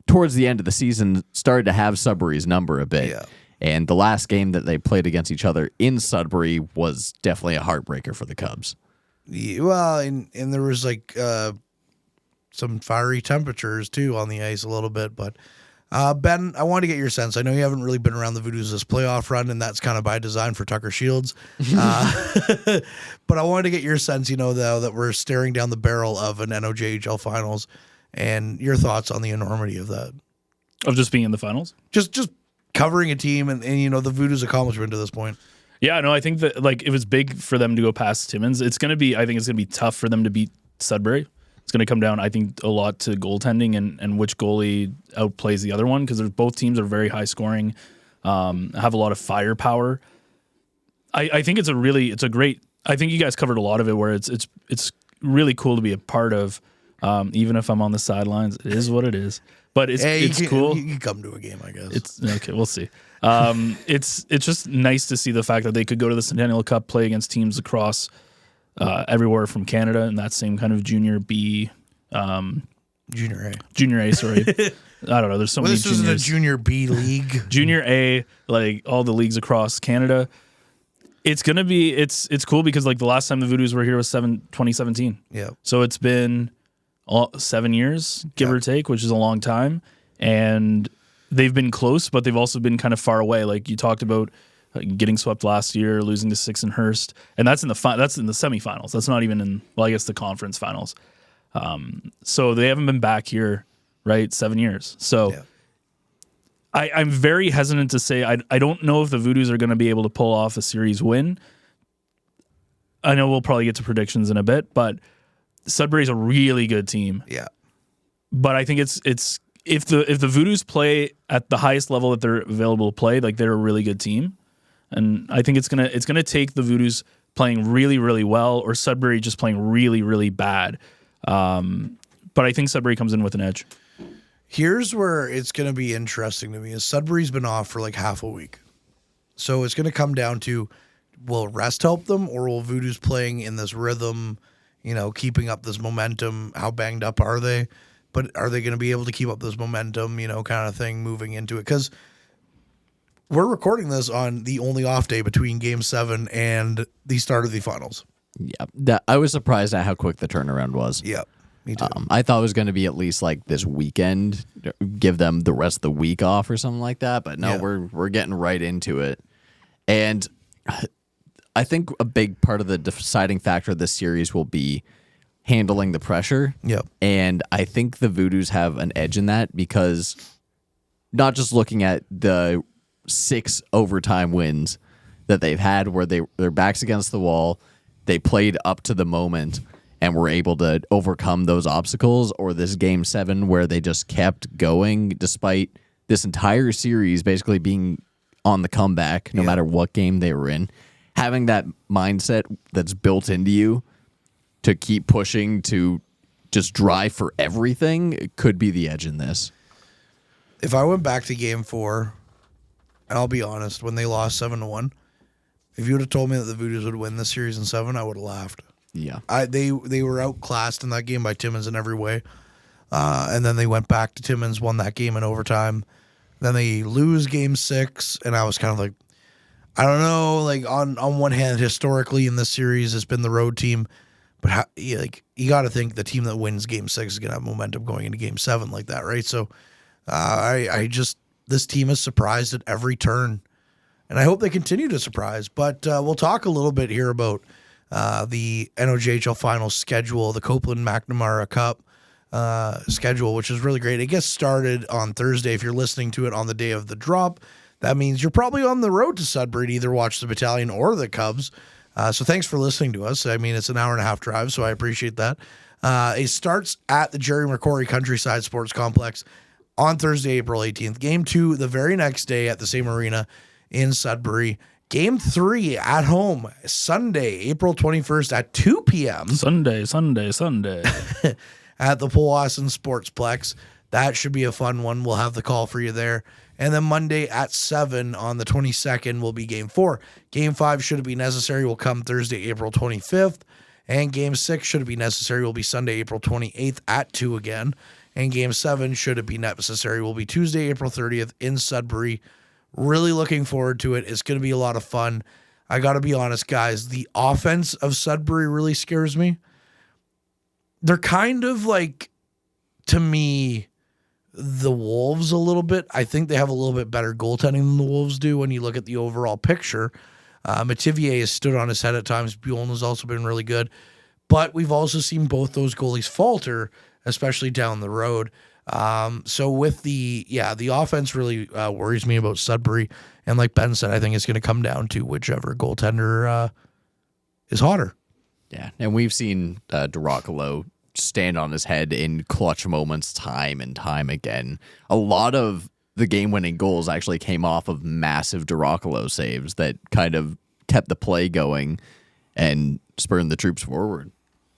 towards the end of the season, started to have Sudbury's number a bit. Yeah. And the last game that they played against each other in Sudbury was definitely a heartbreaker for the Cubs. Yeah, well, and there was like some fiery temperatures too on the ice a little bit. But Ben, I wanted to get your sense. I know you haven't really been around the Voodoos this playoff run, and that's kind of by design for Tucker Shields. But I wanted to get your sense, though, that we're staring down the barrel of an NOJHL finals, and your thoughts on the enormity of that. Of just being in the finals? Just covering a team and the Voodoos' accomplishment to this point. Yeah, no, I think that it was big for them to go past Timmins. I think it's going to be tough for them to beat Sudbury. It's going to come down, I think, a lot to goaltending and which goalie outplays the other one, because both teams are very high scoring, have a lot of firepower. I think it's a great. I think you guys covered a lot of it where it's really cool to be a part of, even if I'm on the sidelines. It is what it is. But it's cool. You can come to a game, I guess. It's okay. We'll see. It's just nice to see the fact that they could go to the Centennial Cup, play against teams across everywhere from Canada in that same kind of junior B, junior A. Sorry, I don't know. There's so many. This isn't a junior B league. Junior A, like all the leagues across Canada. It's gonna be. It's cool because the last time the Voodoos were here was 2017. Yeah. So it's been 7 years, give or take, which is a long time. And they've been close, but they've also been kind of far away. Like you talked about getting swept last year, losing to Sixenhurst. And that's in the semifinals. That's not even in, I guess, the conference finals. So they haven't been back here, right? 7 years. So I'm very hesitant to say, I don't know if the Voodoos are going to be able to pull off a series win. I know we'll probably get to predictions in a bit, but Sudbury's a really good team. Yeah. But I think it's if the Voodoos play at the highest level that they're available to play, they're a really good team. And I think it's gonna take the Voodoos playing really, really well or Sudbury just playing really, really bad. But I think Sudbury comes in with an edge. Here's where it's gonna be interesting to me is Sudbury's been off for half a week. So it's gonna come down to, will rest help them or will Voodoos playing in this rhythm, keeping up this momentum? How banged up are they? But are they going to be able to keep up this momentum, kind of thing moving into it? Because we're recording this on the only off day between Game 7 and the start of the finals. Yeah, I was surprised at how quick the turnaround was. Yeah, me too. I thought it was going to be at least this weekend, give them the rest of the week off or something like that. But no, we're getting right into it. And I think a big part of the deciding factor of this series will be handling the pressure. Yep. And I think the Voodoos have an edge in that because not just looking at the 6 overtime wins that they've had where their backs against the wall, they played up to the moment and were able to overcome those obstacles, or this Game 7 where they just kept going despite this entire series basically being on the comeback no matter what game they were in. Having that mindset that's built into you to keep pushing, to just drive for everything, could be the edge in this. If I went back to Game 4, and I'll be honest, when they lost 7-1, if you would have told me that the Voodoos would win this series in 7, I would have laughed. Yeah. They were outclassed in that game by Timmins in every way. And then they went back to Timmins, won that game in overtime. Then they lose Game 6, and I was kind of like, I don't know, on one hand, historically in this series, it's been the road team, but you got to think the team that wins Game 6 is going to have momentum going into Game 7 like that, right? So this team is surprised at every turn, And I hope they continue to surprise. But we'll talk a little bit here about the NOJHL final schedule, the Copeland McNamara Cup schedule, which is really great. It gets started on Thursday. If you're listening to it on the day of the drop, that means you're probably on the road to Sudbury to either watch the Battalion or the Cubs. So thanks for listening to us. I mean, it's an hour and a half drive, so I appreciate that. It starts at the Jerry McCrory Countryside Sports Complex on Thursday, April 18th. Game 2 the very next day at the same arena in Sudbury. Game 3 at home, Sunday, April 21st at 2 p.m. Sunday. At the Powassan Sportsplex. That should be a fun one. We'll have the call for you there. And then Monday at 7 on the 22nd will be Game 4. Game 5, should it be necessary, will come Thursday, April 25th. And Game 6, should it be necessary, will be Sunday, April 28th at 2 again. And Game 7, should it be necessary, will be Tuesday, April 30th in Sudbury. Really looking forward to it. It's going to be a lot of fun. I got to be honest, guys. The offense of Sudbury really scares me. They're kind of like, to me, the Wolves a little bit. I think they have a little bit better goaltending than the Wolves do when you look at the overall picture. Mativier has stood on his head at times. Buelln has also been really good. But we've also seen both those goalies falter, especially down the road. So with the offense really worries me about Sudbury. And like Ben said, I think it's going to come down to whichever goaltender is hotter. Yeah, and we've seen Durakalo stand on his head in clutch moments time and time again. A lot of the game-winning goals actually came off of massive Durakalo saves that kind of kept the play going and spurred the troops forward.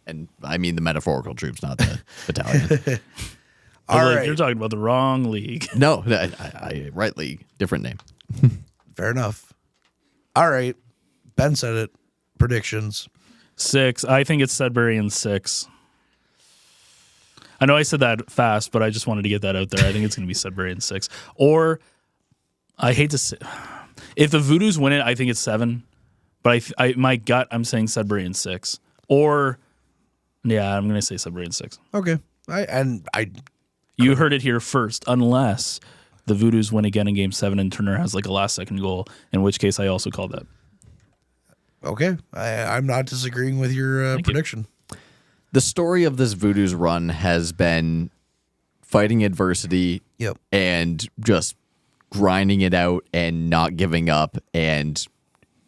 And I mean the metaphorical troops, not the battalion. All right. You're talking about the wrong league. No, I right league, different name. Fair enough. All right. Ben said it. Predictions. 6. I think it's Sudbury in 6. I know I said that fast, but I just wanted to get that out there. I think it's going to be Sudbury in 6. Or, I hate to say, if the Voodoos win it, I think it's 7. But my gut, I'm saying Sudbury in 6. Or, yeah, I'm going to say Sudbury in 6. Okay. You heard it here first, unless the Voodoos win again in Game 7 and Turner has like a last-second goal, in which case I also called that. Okay. I'm not disagreeing with your prediction. The story of this Voodoos run has been fighting adversity and just grinding it out and not giving up, and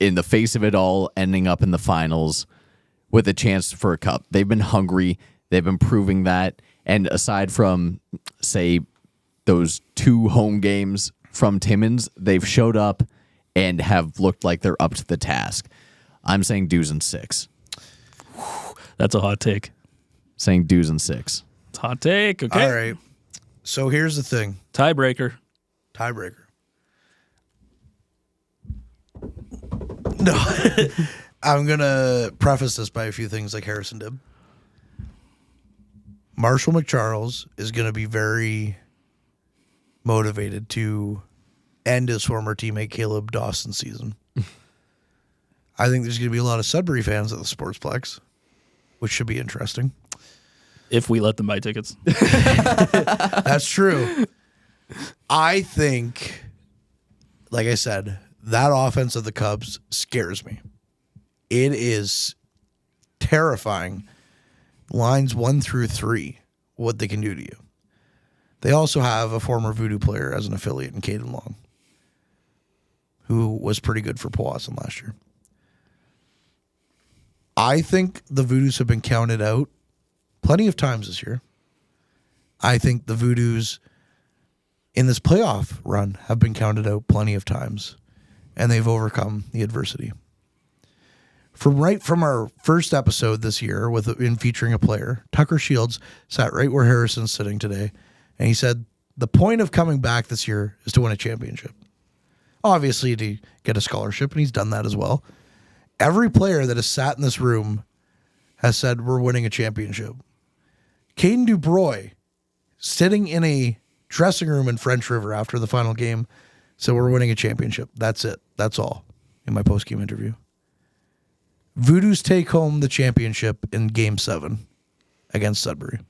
in the face of it all, ending up in the finals with a chance for a cup. They've been hungry. They've been proving that. And aside from, say, those 2 home games from Timmins, they've showed up and have looked like they're up to the task. I'm saying Doos in 6. That's a hot take. Saying Doos in 6. It's a hot take. Okay. All right. So here's the thing. Tiebreaker. No. I'm going to preface this by a few things like Harrison did. Marshall McCharles is going to be very motivated to end his former teammate Caleb Dawson's season. I think there's going to be a lot of Sudbury fans at the Sportsplex, which should be interesting. If we let them buy tickets. That's true. I think, like I said, that offense of the Cubs scares me. It is terrifying. Lines 1 through 3, what they can do to you. They also have a former Voodoo player as an affiliate in Caden Long, who was pretty good for Powassan last year. I think the Voodoos have been counted out plenty of times this year. I think the Voodoos in this playoff run have been counted out plenty of times, and they've overcome the adversity. From our first episode this year in featuring a player, Tucker Shields sat right where Harrison's sitting today, and he said the point of coming back this year is to win a championship. Obviously to get a scholarship, and he's done that as well. Every player that has sat in this room has said we're winning a championship. Caden Dubroy, sitting in a dressing room in French River after the final game, said we're winning a championship. That's it. That's all in my post-game interview. Voodoos take home the championship in Game 7 against Sudbury.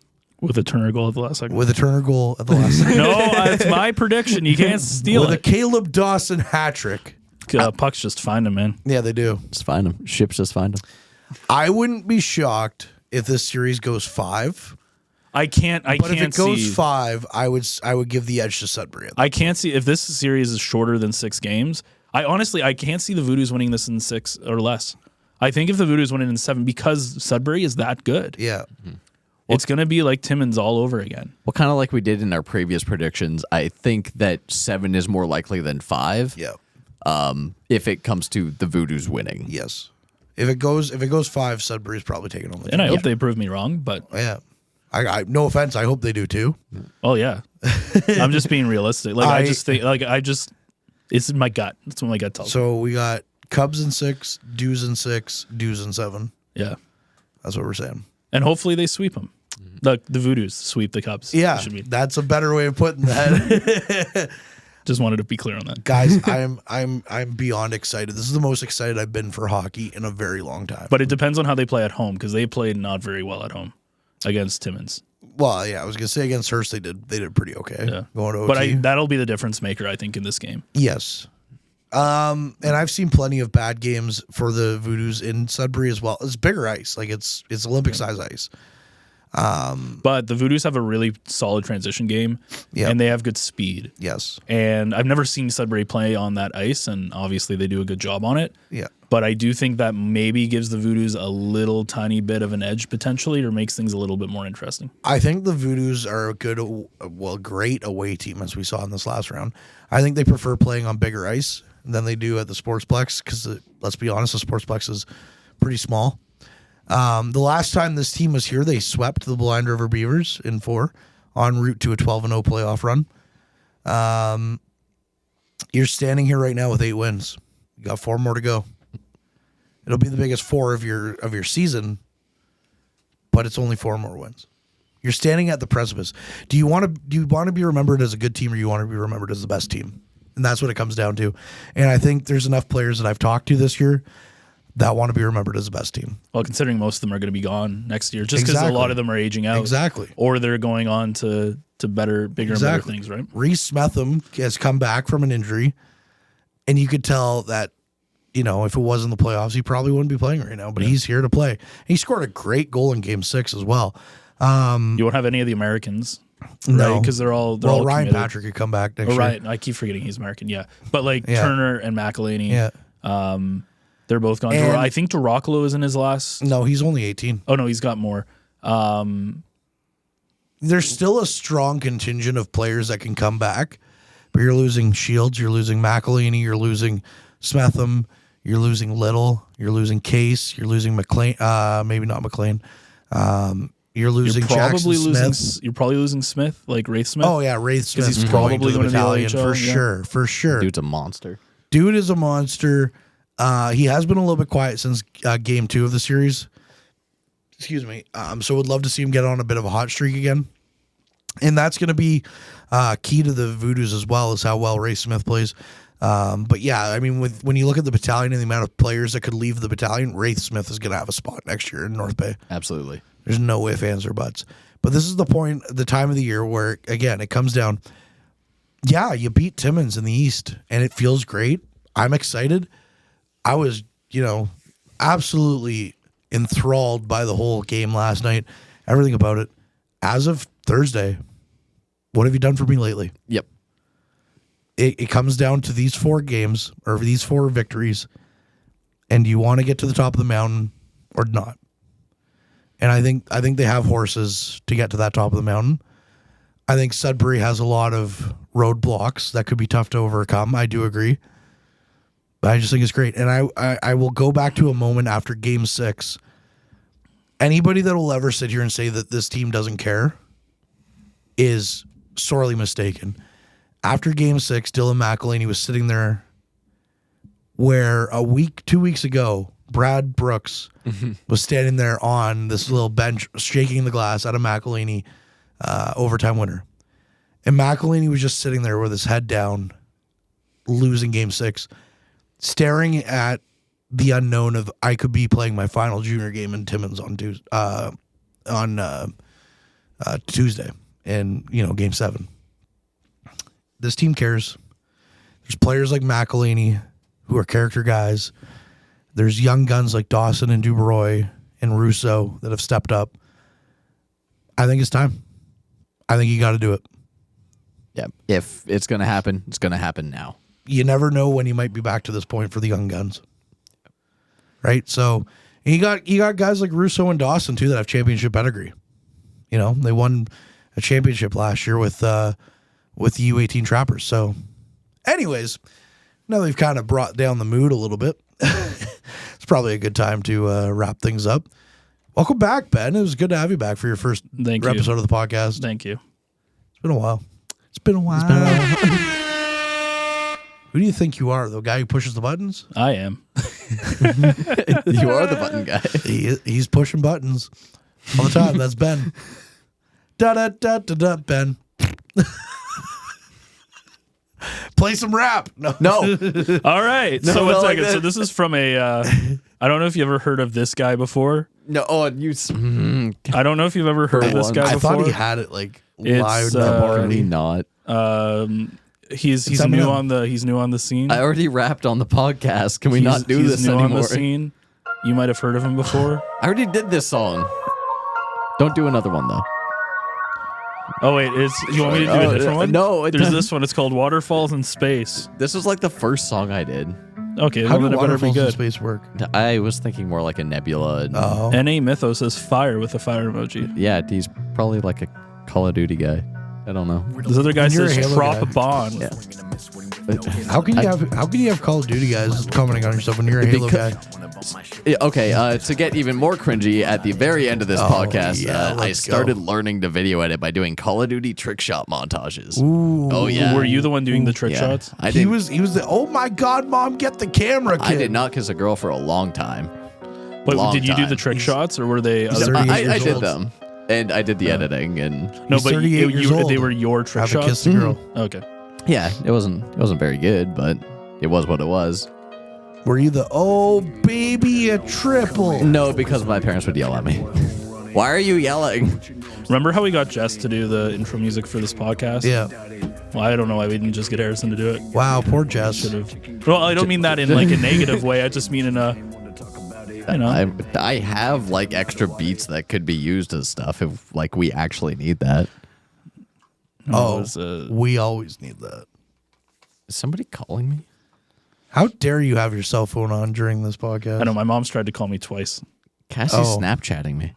With a Turner goal at the last second. With a Turner goal at the last second. No, it's my prediction. You can't steal With it. a Caleb Dawson hat trick. pucks just find him, man. Yeah, they do. Just find him. Ships just find him. I wouldn't be shocked if this series goes 5. I can't. But if it goes 5, I would give the edge to Sudbury. I can't see if this series is shorter than 6 games. I can't see the Voodoos winning this in 6 or less. I think if the Voodoos win it in 7, because Sudbury is that good. Yeah. It's going to be like Timmins all over again. Well, kind of like we did in our previous predictions, I think that 7 is more likely than 5. Yeah. If it comes to the Voodoos winning. Yes. If it goes 5, Sudbury's probably taking on the And I hope they prove me wrong, but yeah. I no offense, I hope they do too. Oh yeah. I'm just being realistic. Like I just think it's my gut. That's what my gut tells me. So we got Cubs in 6, Doos in 6, Doos in 7. Yeah. That's what we're saying. And hopefully they sweep them. The Voodoos sweep the Cubs. Yeah. That's a better way of putting that. Just wanted to be clear on that. Guys, I'm beyond excited. This is the most excited I've been for hockey in a very long time. But it depends on how they play at home, because they played not very well at home against Timmins. Well, yeah, I was gonna say against Hearst they did pretty okay. Yeah. Going to OT. But that'll be the difference maker, I think, in this game. Yes. And I've seen plenty of bad games for the Voodoos in Sudbury as well. It's bigger ice, like it's Olympic size ice. But the Voodoos have a really solid transition game, and they have good speed. Yes. And I've never seen Sudbury play on that ice, and obviously they do a good job on it. Yeah. But I do think that maybe gives the Voodoos a little tiny bit of an edge potentially, or makes things a little bit more interesting. I think the Voodoos are a great away team, as we saw in this last round. I think they prefer playing on bigger ice than they do at the Sportsplex, because let's be honest, the Sportsplex is pretty small. The last time this team was here, they swept the Blind River Beavers in 4 en route to a 12-0 playoff run. You're standing here right now with 8 wins. You got 4 more to go. It'll be the biggest 4 of your season, but it's only 4 more wins. You're standing at the precipice. Do you want to be remembered as a good team, or you want to be remembered as the best team? And that's what it comes down to. And I think there's enough players that I've talked to this year that want to be remembered as the best team. Well, considering most of them are going to be gone next year, just because a lot of them are aging out. Exactly. Or they're going on to better, bigger and better things, right? Reese Smetham has come back from an injury, and you could tell that, if it wasn't the playoffs, he probably wouldn't be playing right now, but he's here to play. He scored a great goal in Game 6 as well. You won't have any of the Americans, no, right? Because they're all Ryan committed. Patrick could come back next year. Right. I keep forgetting he's American, yeah. But Turner and McElhaney, they're both gone. And I think Durocolo is in his last. No, he's only 18. Oh, no, he's got more. There's still a strong contingent of players that can come back, but you're losing Shields, you're losing McElhaney, you're losing Smetham, you're losing Little, you're losing Case, you're losing McLean, maybe not McLean. You're losing Jackson Smith. You're probably losing Smith, like Wraith Smith. Oh, yeah, Wraith Smith. He's probably going to the Battalion NOJHL, for sure. Dude's a monster. Dude is a monster. He has been a little bit quiet since Game 2 of the series. Excuse me. So would love to see him get on a bit of a hot streak again. And that's going to be key to the Voodoos as well, is how well Ray Smith plays. But yeah, I mean, when you look at the Battalion and the amount of players that could leave the Battalion, Wraith Smith is going to have a spot next year in North Bay. Absolutely. There's no ifs, ands, or buts. But this is the time of the year where, again, it comes down. Yeah, you beat Timmins in the East, and it feels great. I'm excited. I was, absolutely enthralled by the whole game last night, everything about it. As of Thursday, what have you done for me lately? Yep. It comes down to these 4 games, or these 4 victories, and do you want to get to the top of the mountain or not? And I think they have horses to get to that top of the mountain. I think Sudbury has a lot of roadblocks that could be tough to overcome. I do agree. But I just think it's great. And I will go back to a moment after Game 6. Anybody that will ever sit here and say that this team doesn't care is sorely mistaken. After Game 6, Dylan McElhaney was sitting there where 2 weeks ago, Brad Brooks was standing there on this little bench, shaking the glass at a McElhaney overtime winner. And McElhaney was just sitting there with his head down, losing Game 6, staring at the unknown of I could be playing my final junior game in Timmins on Tuesday in Game 7. This team cares. There's players like McElhaney who are character guys. There's young guns like Dawson and Dubroy and Russo that have stepped up. I think it's time. I think you got to do it. Yeah, if it's going to happen, it's going to happen now. You never know when you might be back to this point for the young guns. Right? So and you got guys like Russo and Dawson too that have championship pedigree. You know, they won a championship last year with the U18 Trappers. So anyways, now they've kind of brought down the mood a little bit. It's probably a good time to wrap things up. Welcome back, Ben. It was good to have you back for your first episode of the podcast. Thank you. It's been a while. Who do you think you are? The guy who pushes the buttons? I am. You are the button guy. He's pushing buttons all the time. That's Ben. Da-da-da-da-da, Ben. Play some rap. No. All right. No, so one no, second. like So this is from a, I don't know if you ever heard of this guy before. No. Oh, you. I don't know if you've ever heard of this guy before. I thought he had it like It's, live Probably not. He's new on the scene. I already rapped on the podcast. Can we not do this new anymore? On the scene. You might have heard of him before. I already did this song. Don't do another one though. Oh wait, you want me to do a different one? No, there's this one. It's called Waterfalls in Space. This was like the first song I did. Okay, How well, do then it better be waterfalls in good. space work? I was thinking more like a nebula. And, NA Mythos says fire with a fire emoji. yeah, he's probably like a Call of Duty guy. I don't know. This other guy You're a says Halo drop guy. a bond. Yeah. How can you have Call of Duty guys commenting on yourself when you're a Halo guy? Okay, to get even more cringy, at the very end of this podcast, I let's started go. learning to video edit by doing Call of Duty trick shot montages. Ooh. Oh yeah. Were you the one doing the trick Yeah. shots? I He did. was the oh my god, mom, get the camera, kid. I did not kiss a girl for a long time. But Long did you do time. the trick shots or were they? He's Other, 38 I years did old. them, and I did the editing, and no, He's but 38 years old. they were your trick Haven't shots. kissed a girl. Okay. yeah, it wasn't very good, but it was what it was. Were you the oh baby a triple? No, because my parents would yell at me. Why are you yelling? Remember how we got Jess to do the intro music for this podcast? Yeah. Well, I don't know why we didn't just get Harrison to do it. Wow, poor Jess. Should have. Well, I don't mean that in like a negative way. I just mean in a, you know. I have like extra beats that could be used as stuff if like we actually need that. Oh, It was, we always need that. Is somebody calling me? How dare you have your cell phone on during this podcast? I know my mom's tried to call me twice. Cassie's Oh. Snapchatting me.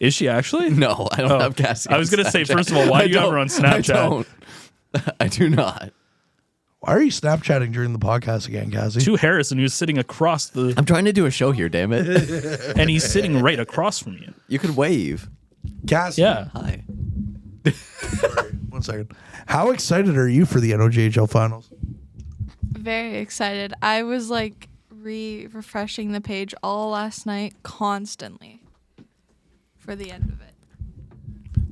Is she actually? No, I don't Oh. have Cassie. I was gonna say, first of all, why do you have her on Snapchat? I do not. Why are you Snapchatting during the podcast again, Cassie? To Harrison, who's sitting across the, I'm trying to do a show here, damn it. and he's sitting right across from you. You could wave. Cassie. Yeah. Hi. Sorry, 1 second. How excited are you for the NOJHL finals? Very excited. I was like refreshing the page all last night constantly for the end of it.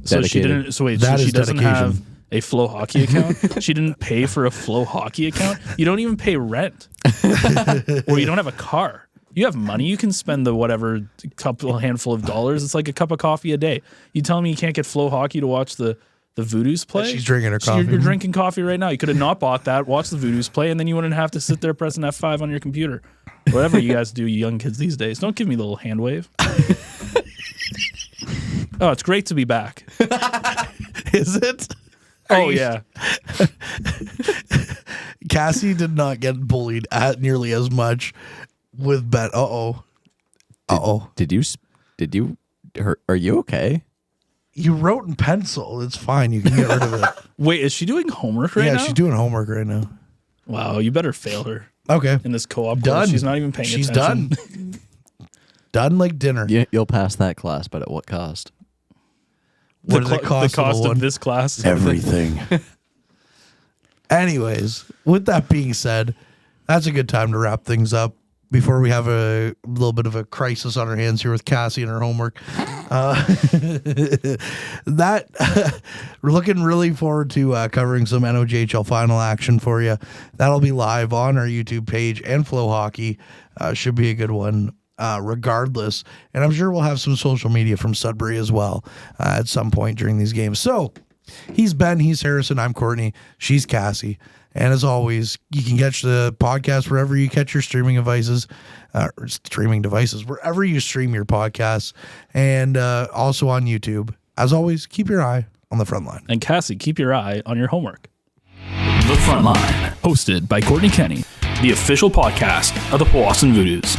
So she Dedicated. didn't. So wait, That so she is doesn't dedication. have a Flow Hockey account. She didn't pay for a Flow Hockey account. You don't even pay rent, or you don't have a car. You have money. You can spend the whatever handful of dollars. It's like a cup of coffee a day. You tell me you can't get Flow Hockey to watch the Voodoos play? She's drinking her So coffee. You're drinking coffee right now. You could have not bought that, watched the Voodoos play, and then you wouldn't have to sit there pressing F5 on your computer. Whatever you guys do, you young kids these days. Don't give me the little hand wave. Oh, it's great to be back. Is it? Oh, yeah. Cassie did not get bullied at nearly as much with Ben. Did you are you okay? You wrote in pencil. It's fine. You can get rid of it. Wait, is she doing homework right now? Yeah, she's doing homework right now. Wow, you better fail her. Okay. In this co-op Done. course. She's not even paying She's attention. done. Done like dinner. You'll pass that class, but at what cost? What does it cost? The cost one? of this class? Everything. Anyways, with that being said, that's a good time to wrap things up before we have a little bit of a crisis on our hands here with Cassie and her homework. We're looking really forward to covering some NOJHL final action for you. That'll be live on our YouTube page and Flow Hockey. Should be a good one. Regardless, and I'm sure we'll have some social media from Sudbury as well at some point during these games. So he's Ben, he's Harrison, I'm Kortney, she's Cassie, And as always, you can catch the podcast wherever you catch your streaming devices, wherever you stream your podcasts, and also on YouTube. As always, keep your eye on the Frontline. And Cassie, keep your eye on your homework. The Frontline, hosted by Kortney Kenny, the official podcast of the Powassan Voodoos.